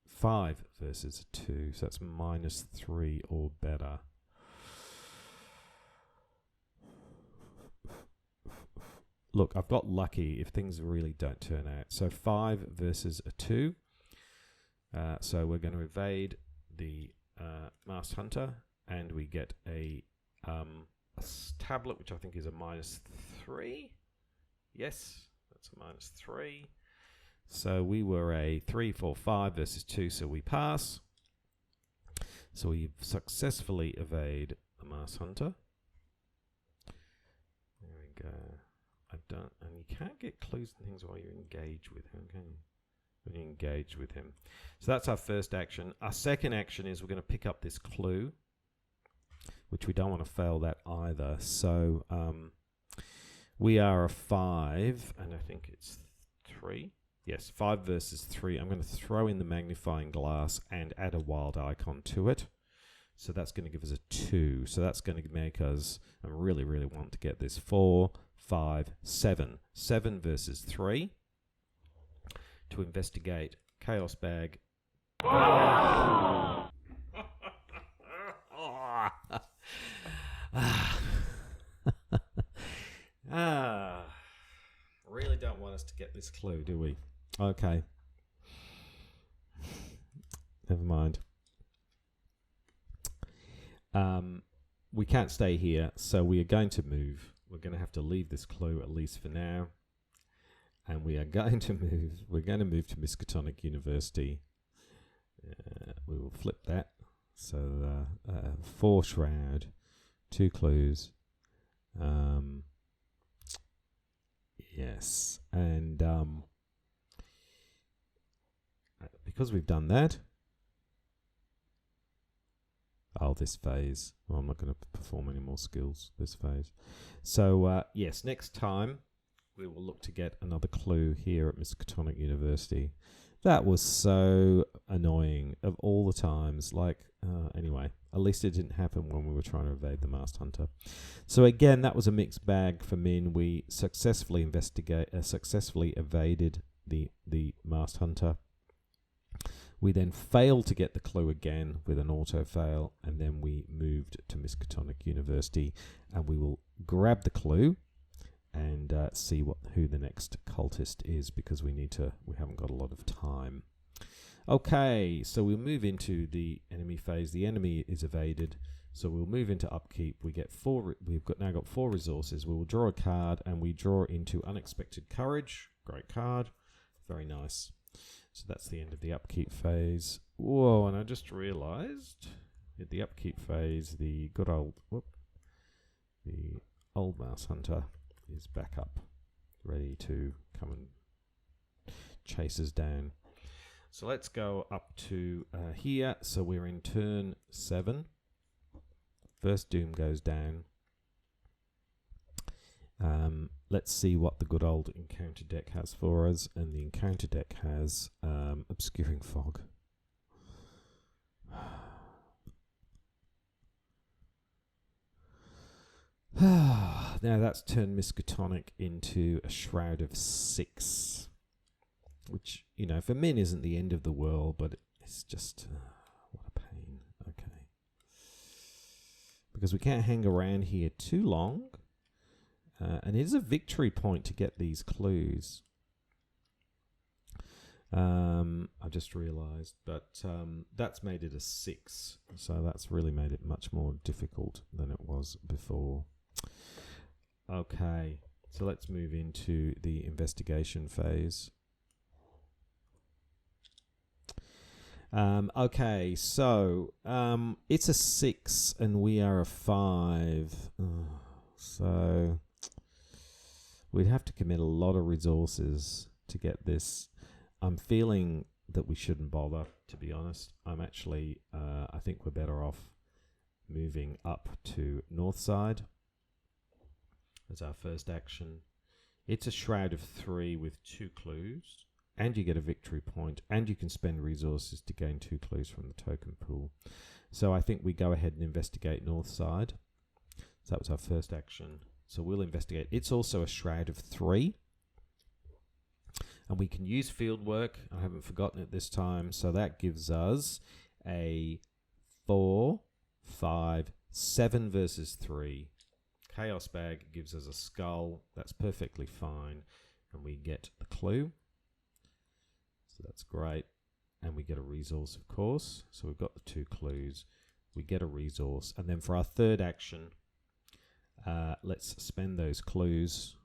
5 versus a 2. So that's -3 or better. Look, I've got lucky if things really don't turn out. So 5 versus a 2. So we're going to evade the Masked Hunter, and we get a tablet, which I think is a -3. Yes, that's a -3. So we were a 3, 4, 5 versus 2, so we pass. So we successfully evade the Masked Hunter. There we go. And you can't get clues and things while you're engaged with him, can you? When you engage with him. So that's our first action. Our second action is we're going to pick up this clue, which we don't want to fail that either. So we are a 5, and I think it's 3. Yes, 5 versus 3. I'm going to throw in the magnifying glass and add a wild icon to it. So that's going to give us a 2. So that's going to make us, I really, really want to get this, 4, 5, 7. 7 versus 3. To investigate Chaos Bag. Really don't want us to get this clue, do we? Okay. Never mind. We can't stay here, so we are going to move. We're going to have to leave this clue, at least for now. And we are going to move. We're going to move to Miskatonic University. We will flip that. So 4 shroud, 2 clues. Yes, and because we've done that. Oh, this phase. Well, I'm not going to perform any more skills this phase. So yes, next time. We will look to get another clue here at Miskatonic University. That was so annoying of all the times. Like, anyway, at least it didn't happen when we were trying to evade the Masked Hunter. So again, that was a mixed bag for Minh. We successfully evaded the Masked Hunter. We then failed to get the clue again with an auto fail, and then we moved to Miskatonic University, and we will grab the clue and see who the next cultist is, because we haven't got a lot of time. Okay, so we'll move into the enemy phase. The enemy is evaded, so we'll move into upkeep. We've now got 4 resources. We will draw a card, and we draw into Unexpected Courage. Great card, very nice. So that's the end of the upkeep phase. Whoa, and I just realized at the upkeep phase, the old Mouse Hunter is back up, ready to come and chase us down. So let's go up to here. So we're in turn 7. First Doom goes down. Let's see what the good old encounter deck has for us. And the encounter deck has Obscuring Fog. Now that's turned Miskatonic into a Shroud of 6, which, you know, for Minh isn't the end of the world, but it's just what a pain. Okay, because we can't hang around here too long, and it is a victory point to get these clues. I just realised, but that's made it a 6, so that's really made it much more difficult than it was before. Okay, so let's move into the investigation phase. Okay, so it's a 6 and we are a 5. So we'd have to commit a lot of resources to get this. I'm feeling that we shouldn't bother, to be honest. I'm actually, I think we're better off moving up to north side as our first action. It's a Shroud of 3 with 2 clues, and you get a victory point, and you can spend resources to gain 2 clues from the token pool. So I think we go ahead and investigate north side. So that was our first action. So we'll investigate. It's also a shroud of 3. And we can use field work. I haven't forgotten it this time. So that gives us a 4, 5, 7 versus 3. Chaos bag gives us a skull. That's perfectly fine. And we get the clue. So that's great. And we get a resource, of course. So we've got the 2 clues. We get a resource. And then for our third action, let's spend those clues.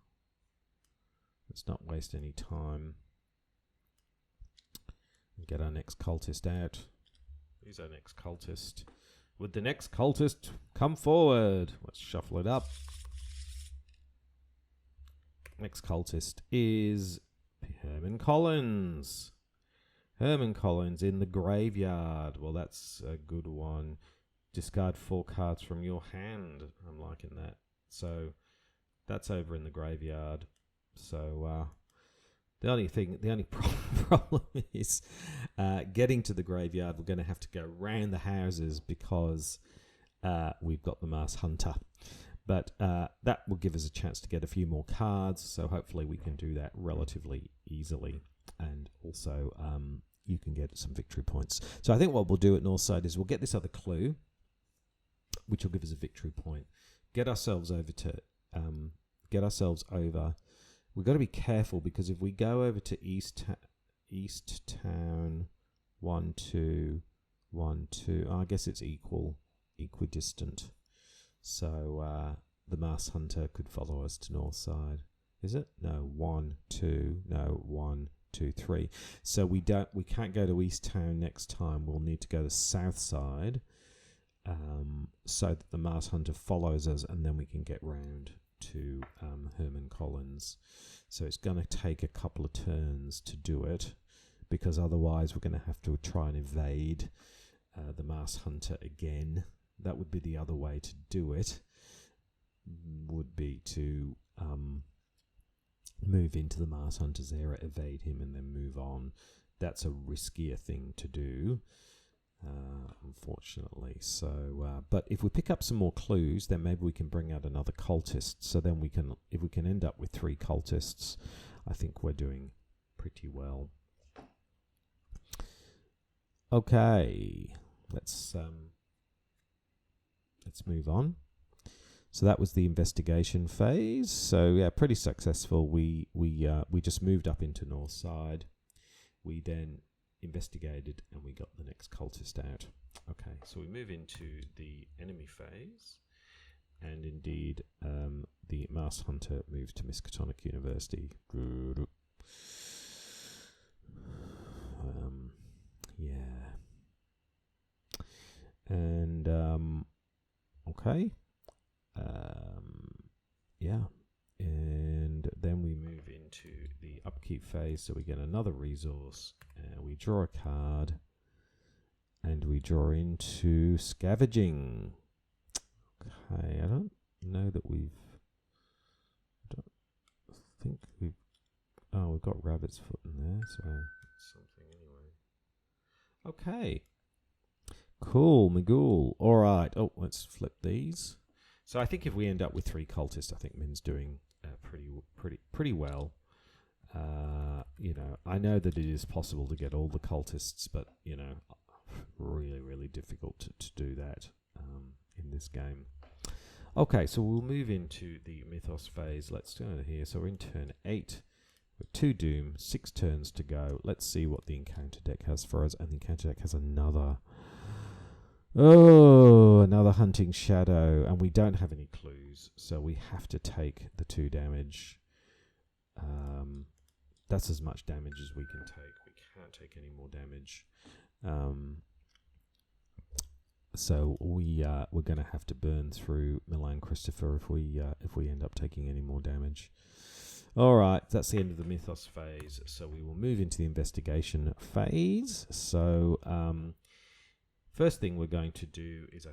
Let's not waste any time. And get our next cultist out. Who's our next cultist? Would the next cultist come forward? Let's shuffle it up. Next cultist is Herman Collins. Herman Collins in the graveyard. Well, that's a good one. Discard 4 cards from your hand. I'm liking that. So that's over in the graveyard. So the only problem is getting to the graveyard. We're going to have to go round the houses because we've got the Masked Hunter. But that will give us a chance to get a few more cards. So hopefully we can do that relatively easily. And also you can get some victory points. So I think what we'll do at Northside is we'll get this other clue, which will give us a victory point. Get ourselves over. We've got to be careful because if we go over to East Town, 1, 2, 1, 2. I guess it's equidistant. So the Masked Hunter could follow us to Northside. Is it? No, 1, 2. No, 1, 2, 3. So we can't go to East Town next time. We'll need to go to Southside, so that the Masked Hunter follows us, and then we can get round to Herman Collins. So it's going to take a couple of turns to do it, because otherwise we're going to have to try and evade the Masked Hunter again. That would be the other way to do it, would be to move into the Masked Hunter's area, evade him, and then move on. That's a riskier thing to do, unfortunately. So, but if we pick up some more clues, then maybe we can bring out another cultist. So then if we can end up with 3 cultists, I think we're doing pretty well. Okay, let's move on. So that was the investigation phase. So yeah, pretty successful. We just moved up into Northside. We then investigated and we got the next cultist out. Okay, so we move into the enemy phase, and indeed the Masked Hunter moves to Miskatonic University. Yeah. And okay. Yeah. And then we move into the upkeep phase, so we get another resource, we draw a card, and we draw into scavenging. Okay, I don't know that we've got rabbit's foot in there, so something anyway. Okay, cool, Magul. All right. Oh, let's flip these. So I think if we end up with 3 cultists, I think Min's doing pretty well. I know that it is possible to get all the cultists, but really difficult to do that in this game. Okay, so we'll move into the Mythos phase. Let's go here. So we're in turn 8 with 2 Doom, 6 turns to go. Let's see what the encounter deck has for us. And the encounter deck has another Hunting Shadow, and we don't have any clues, so we have to take the 2 damage. That's as much damage as we can take. We can't take any more damage. So we're going to have to burn through Milan Christopher if we end up taking any more damage. All right, that's the end of the Mythos phase. So we will move into the investigation phase. So first thing we're going to do is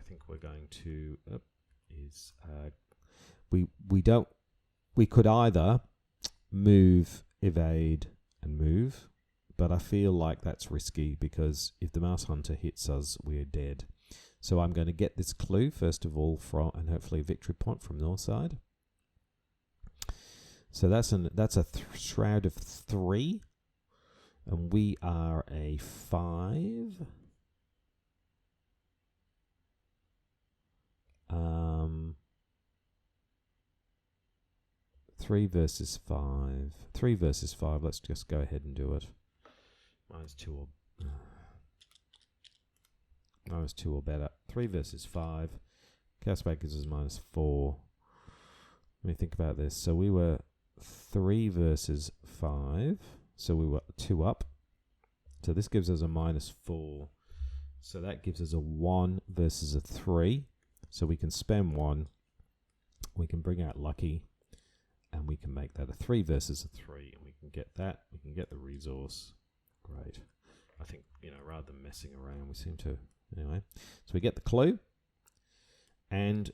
we could either move, evade, and move, but I feel like that's risky because if the Masked Hunter hits us, we're dead. So I'm going to get this clue first of all from, and hopefully a victory point from north side. So that's a shroud of 3, and we are a 5. 3 versus 5. 3 versus 5. Let's just go ahead and do it. -2 or -2 or better. 3 versus 5. Chaos Bakers is -4. Let me think about this. So we were 3 versus 5. So we were 2 up. So this gives us a -4. So that gives us a 1 versus a 3. So we can spend 1. We can bring out Lucky. And we can make that a 3 versus a 3. And we can get that. We can get the resource. Great. I think, rather than messing around, we seem to... Anyway. So we get the clue. And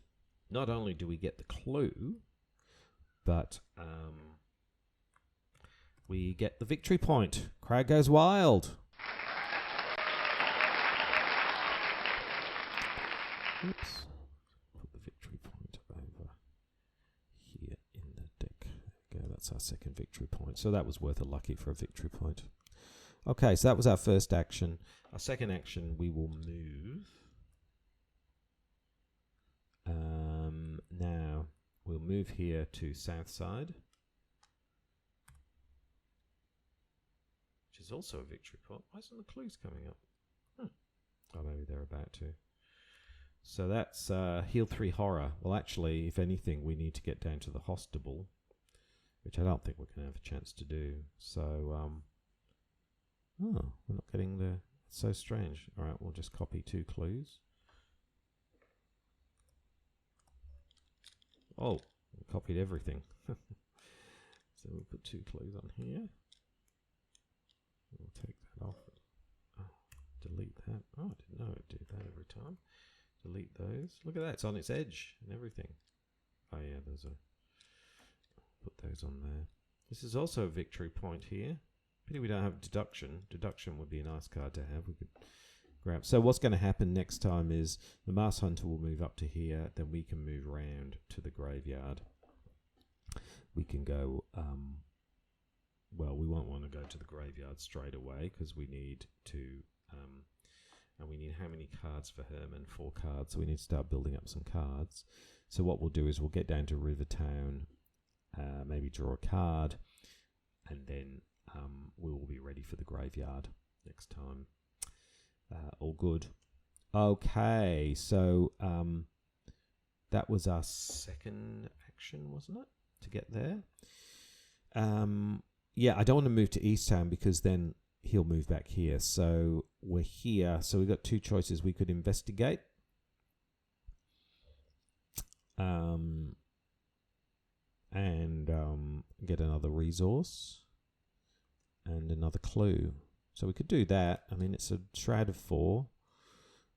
not only do we get the clue, but we get the victory point. Crowd goes wild. Oops. Put the victory point over here in the deck. Okay, that's our second victory point. So that was worth a lucky for a victory point. Okay, so that was our first action. Our second action, we will move. Now, we'll move here to south side, which is also a victory point. Why isn't the clues coming up? Oh, maybe they're about to. So that's heal 3 horror. Well, actually, if anything, we need to get down to the Hostable, which I don't think we're going to have a chance to do. So, oh, we're not getting the... It's so strange. All right, we'll just copy 2 clues. Oh, we copied everything. So we'll put 2 clues on here. We'll take that off. Oh, delete that. Oh, I didn't know it'd do that every time. Delete those. Look at that. It's on its edge and everything. Oh, yeah, there's a... Put those on there. This is also a victory point here. Pity we don't have deduction. Deduction would be a nice card to have. We could grab. So what's going to happen next time is the Mass Hunter will move up to here. Then we can move around to the graveyard. We can go... well, we won't want to go to the graveyard straight away because we need to... and we need how many cards for Herman? 4 cards. So we need to start building up some cards. So what we'll do is we'll get down to Rivertown, maybe draw a card, and then we will be ready for the graveyard next time. All good. Okay, so that was our second action, wasn't it? To get there. Yeah, I don't want to move to Easttown because then he'll move back here. So we're here. So we've got 2 choices. We could investigate. And get another resource and another clue. So we could do that. I mean, it's a shroud of 4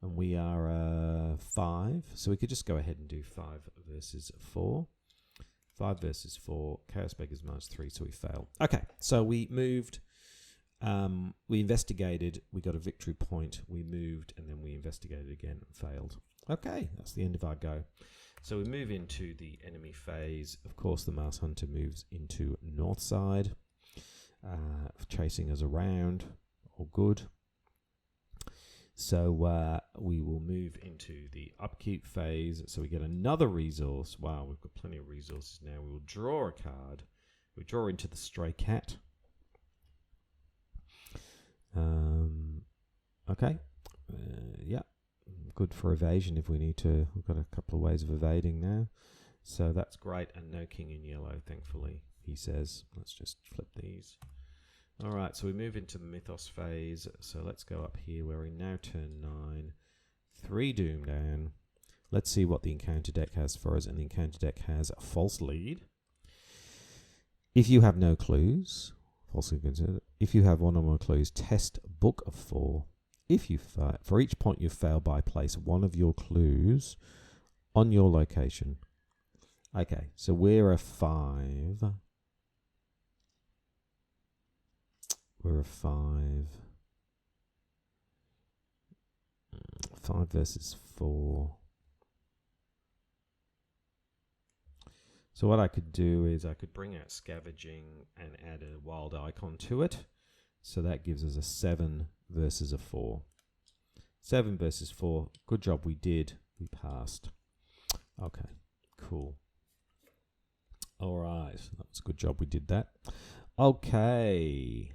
and we are 5. So we could just go ahead and do 5 versus 4. 5 versus 4. Chaos Beggars -3, so we failed. Okay, so we moved. We investigated. We got a victory point. We moved, and then we investigated again and failed. Okay, that's the end of our go. So we move into the enemy phase. Of course, the Mouse Hunter moves into north side, chasing us around. All good. So we will move into the upkeep phase. So we get another resource. Wow, we've got plenty of resources now. We will draw a card. We draw into the Stray Cat. Okay. Yeah. Good for evasion if we need to. We've got a couple of ways of evading now. So that's great. And no king in yellow, thankfully, he says. Let's just flip these. All right, so we move into the Mythos phase. So let's go up here. We're in now turn 9. 3 Doom down. Let's see what the encounter deck has for us. And the encounter deck has a false lead. If you have no clues, falsely considered. If you have 1 or more clues, test Book of 4. If you for each point you fail by, place 1 of your clues on your location. Okay, so we're a 5. We're a 5. 5 versus 4. So what I could do is I could bring out scavenging and add a wild icon to it. So that gives us a 7 versus a 4. 7 versus 4. Good job we did. We passed. Okay, cool. All right, that was a good job we did that. Okay.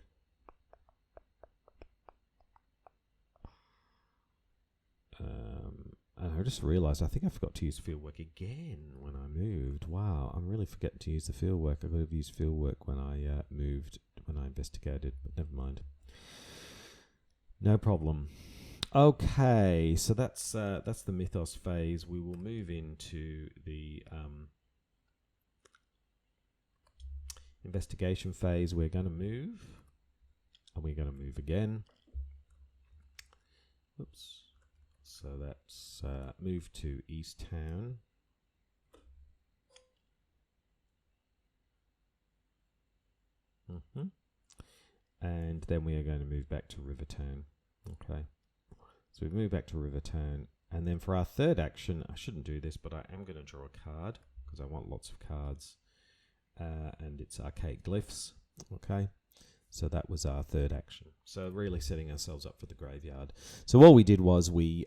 And I just realised I think I forgot to use fieldwork again when I moved. Wow, I'm really forgetting to use the fieldwork. I could have used fieldwork when I moved, when I investigated, but never mind. No problem. Okay, so that's the mythos phase. We will move into the investigation phase. We're going to move, and we're going to move again. Oops. So that's move to East Town. And then we are going to move back to Rivertown. Okay. So we've moved back to Rivertown. And then for our third action, I shouldn't do this, but I am going to draw a card because I want lots of cards. And it's archaic glyphs. Okay. So that was our third action. So really setting ourselves up for the graveyard. So all we did was we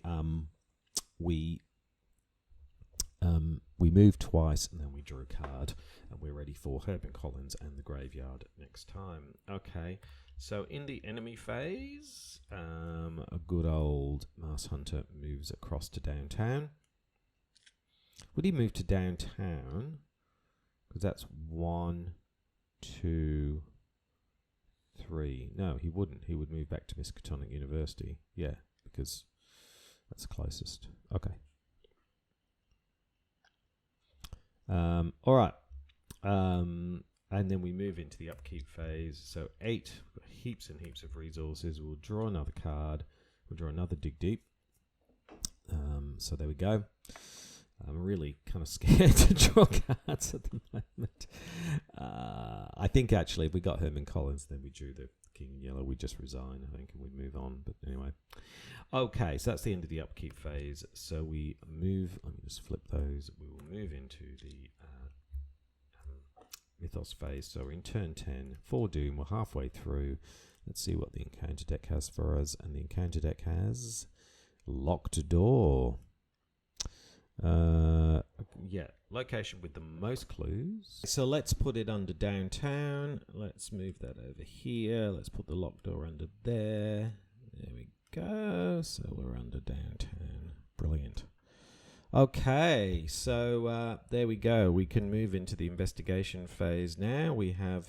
moved twice and then we drew a card, and we're ready for Herb and Collins and the graveyard next time. Okay. So in the enemy phase, a good old Masked Hunter moves across to downtown. Would he move to downtown? Because that's 1, 2, 3. No, he wouldn't. He would move back to Miskatonic University. Yeah, because that's the closest. Okay. All right. And then we move into the upkeep phase. So 8, we've got heaps and heaps of resources. We'll draw another card. We'll draw another dig deep. So there we go. I'm really kind of scared to draw cards at the moment. I think actually if we got Herman Collins, then we drew the King in Yellow. We just resign, I think, and we'd move on. But anyway. Okay, so that's the end of the upkeep phase. So we move, let me just flip those. We will move into the Mythos phase. So we're in turn 10, 4 Doom. We're halfway through. Let's see what the encounter deck has for us. And the encounter deck has Locked Door. Yeah, location with the most clues. So let's put it under downtown. Let's move that over here. Let's put the locked door under there. There we go. So we're under downtown. Brilliant. Okay, so there we go. We can move into the investigation phase now. We have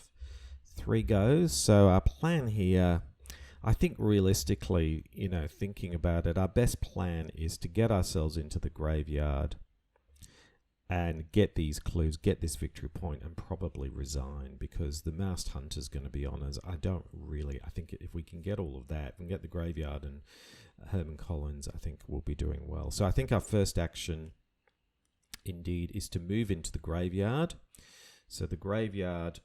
3 goes. So our plan here, I think realistically, you know, thinking about it, our best plan is to get ourselves into the graveyard and get these clues, get this victory point, and probably resign, because the Masked Hunter's going to be on us. I think if we can get all of that and get the graveyard and Herman Collins, I think we'll be doing well. So I think our first action, indeed, is to move into the graveyard. So the graveyard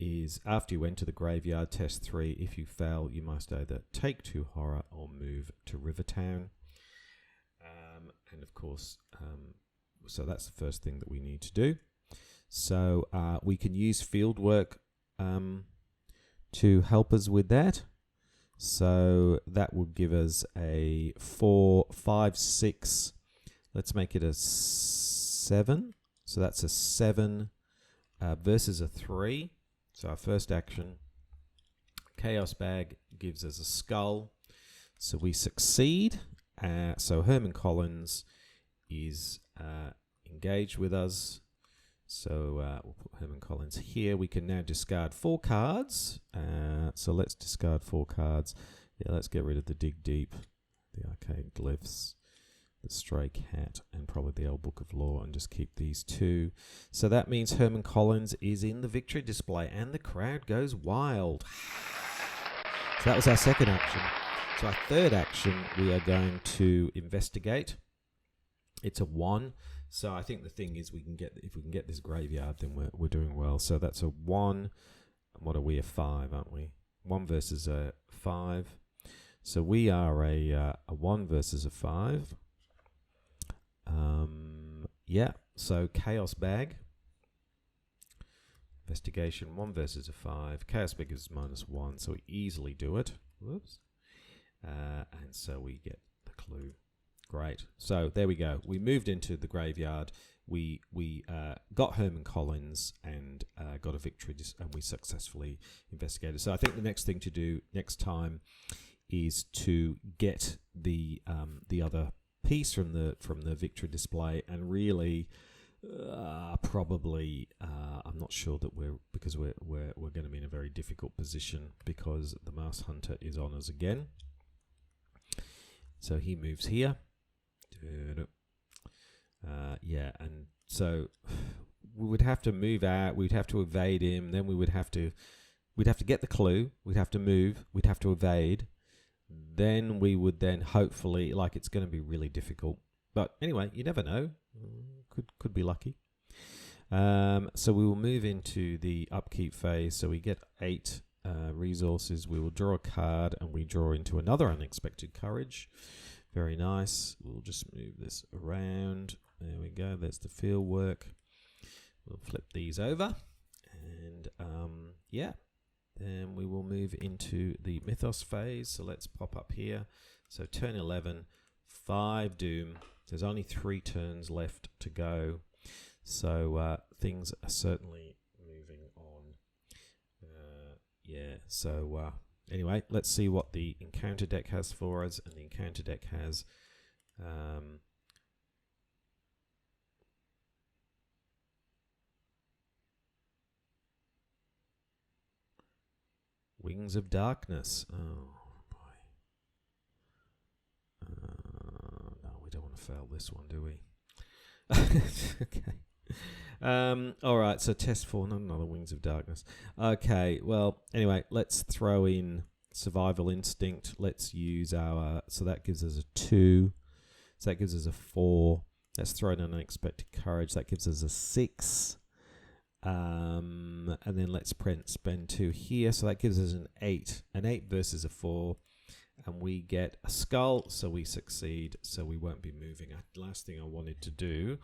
is after you enter the graveyard, test 3. If you fail, you must either take 2 horror or move to Rivertown. And of course, so that's the first thing that we need to do. So we can use field work to help us with that. So that would give us a 4, 5, 6. Let's make it a 7. So that's a 7 versus a 3. So our first action, Chaos Bag, gives us a skull. So we succeed. So Herman Collins is engaged with us. So we'll put Herman Collins here. We can now discard 4 cards. So let's discard 4 cards. Yeah, let's get rid of the Dig Deep, the Arcade Glyphs, the Stray Cat, and probably the Old Book of Law, and just keep these 2. So that means Herman Collins is in the victory display, and the crowd goes wild. So that was our second action. So our third action, we are going to investigate. It's a 1. So I think the thing is, if we can get this graveyard, then we're doing well. So that's a 1. And what are we? A 5, aren't we? 1 versus a 5. So we are a 1 versus a 5. Yeah, so Chaos Bag. Investigation, 1 versus a 5. Chaos Bag is -1, so we easily do it. Whoops. And so we get the clue. Great. So there we go. We moved into the graveyard. We got Herman Collins and got a victory, and we successfully investigated. So I think the next thing to do next time is to get the other piece from the victory display, and really probably I'm not sure that we're going to be in a very difficult position because the Masked Hunter is on us again. So he moves here. Yeah, and so we would have to move out. We'd have to evade him. Then we'd have to get the clue. We'd have to move. We'd have to evade. Then we would hopefully, like, it's going to be really difficult. But anyway, you never know. Could be lucky. So we will move into the upkeep phase. So we get 8 resources. We will draw a card, and we draw into another unexpected courage. Very nice. We'll just move this around. There we go. There's the field work. We'll flip these over, and yeah. Then we will move into the Mythos phase. So let's pop up here. So turn 11, 5 Doom. There's only 3 turns left to go. So things are certainly moving on. Yeah, so anyway, let's see what the encounter deck has for us. And the encounter deck has Wings of Darkness. Oh, boy. No, we don't want to fail this one, do we? Okay. All right, so test 4, not another Wings of Darkness. Okay, well, anyway, let's throw in Survival Instinct. Let's use our... So that gives us a 2. So that gives us a 4. Let's throw in an Unexpected Courage. That gives us a 6. And then let's spend 2 here. So that gives us an 8. An 8 versus a 4. And we get a skull, so we succeed. So we won't be moving. Last thing I wanted to do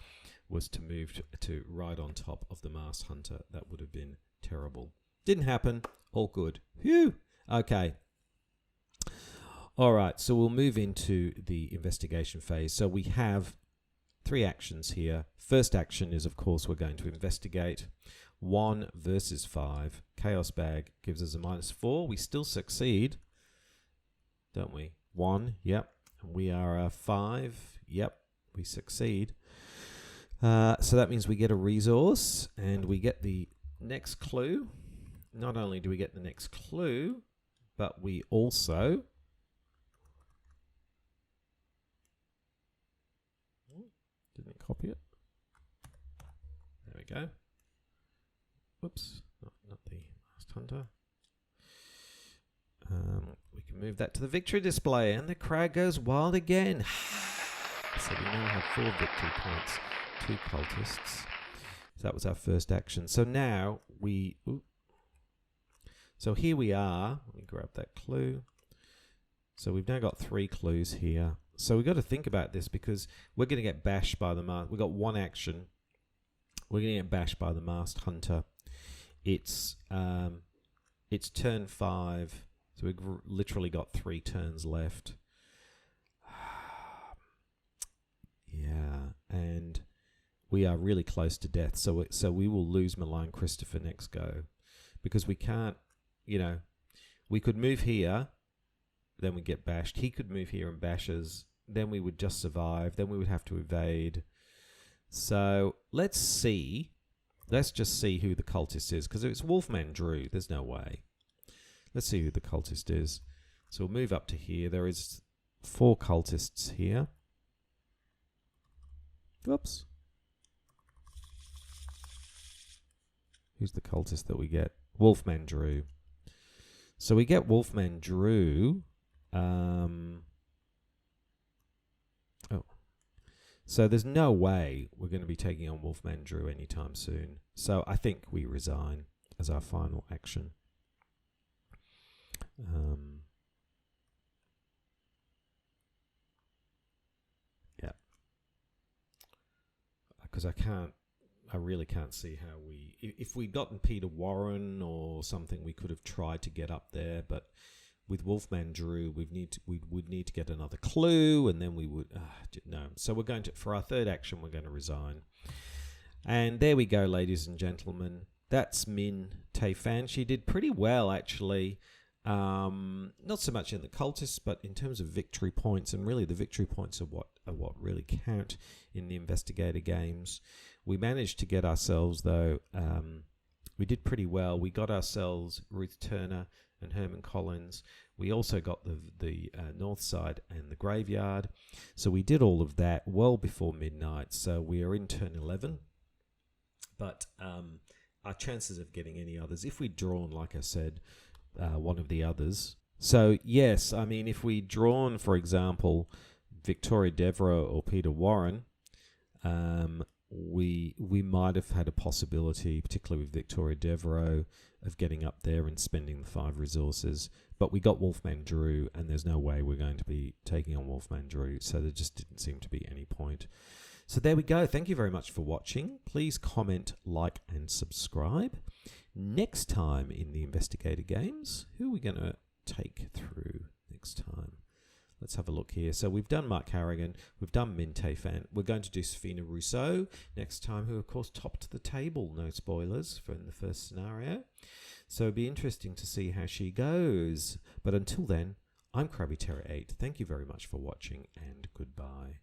was to move to right on top of the Masked Hunter. That would have been terrible. Didn't happen. All good. Phew. Okay. All right. So we'll move into the investigation phase. So we have 3 actions here. First action is, of course, we're going to investigate. 1 versus 5. Chaos Bag gives us a -4. We still succeed, don't we? 1, yep. And we are 5, yep. We succeed. So that means we get a resource, and we get the next clue. Not only do we get the next clue, but we also... Didn't copy it. There we go. Whoops, not the Masked Hunter. We can move that to the victory display, and the crowd goes wild again. So we now have 4 victory points, 2 cultists. So that was our first action. So now we... So here we are. Let me grab that clue. So we've now got 3 clues here. So we've got to think about this, because we're going to get bashed by the Masked... We've got 1 action. We're going to get bashed by the Masked Hunter. It's turn 5. So we've literally got 3 turns left. Yeah, and we are really close to death. So we will lose Malign Christopher next go, because we can't, you know, we could move here, then we get bashed. He could move here and bash us. Then we would just survive. Then we would have to evade. So let's see. Let's just see who the cultist is, because if it's Wolfman Drew, there's no way. Let's see who the cultist is. So we'll move up to here. There is 4 cultists here. Oops. Who's the cultist that we get? Wolfman Drew. So we get Wolfman Drew. So there's no way we're going to be taking on Wolfman Drew anytime soon. So I think we resign as our final action. because I really can't see how if we'd gotten Peter Warren or something, we could have tried to get up there, but with Wolfman Drew, we would need to get another clue, and then we would no. So we're going to, for our third action, we're going to resign. And there we go, ladies and gentlemen. That's Minh Thi Phan. She did pretty well, actually. Not so much in the cultists, but in terms of victory points, and really the victory points are what really count in the Investigator games. We managed to get ourselves, though, we did pretty well. We got ourselves Ruth Turner and Herman Collins. We also got the North Side and the Graveyard. So we did all of that well before midnight. So we are in turn 11. But our chances of getting any others, if we'd drawn, like I said, one of the others. So yes, I mean, if we'd drawn, for example, Victoria Devereux or Peter Warren, we might have had a possibility, particularly with Victoria Devereux, of getting up there and spending the 5 resources. But we got Wolfman Drew, and there's no way we're going to be taking on Wolfman Drew, so there just didn't seem to be any point. So there we go. Thank you very much for watching. Please comment, like, and subscribe. Next time in the Investigator games, who are we going to take through next time? Let's have a look here. So we've done Mark Harrigan, we've done Minh Thi Phan. We're going to do Safina Rousseau next time, who of course topped the table, no spoilers, for in the first scenario. So it'll be interesting to see how she goes. But until then, I'm Krabby Terror 8. Thank you very much for watching, and goodbye.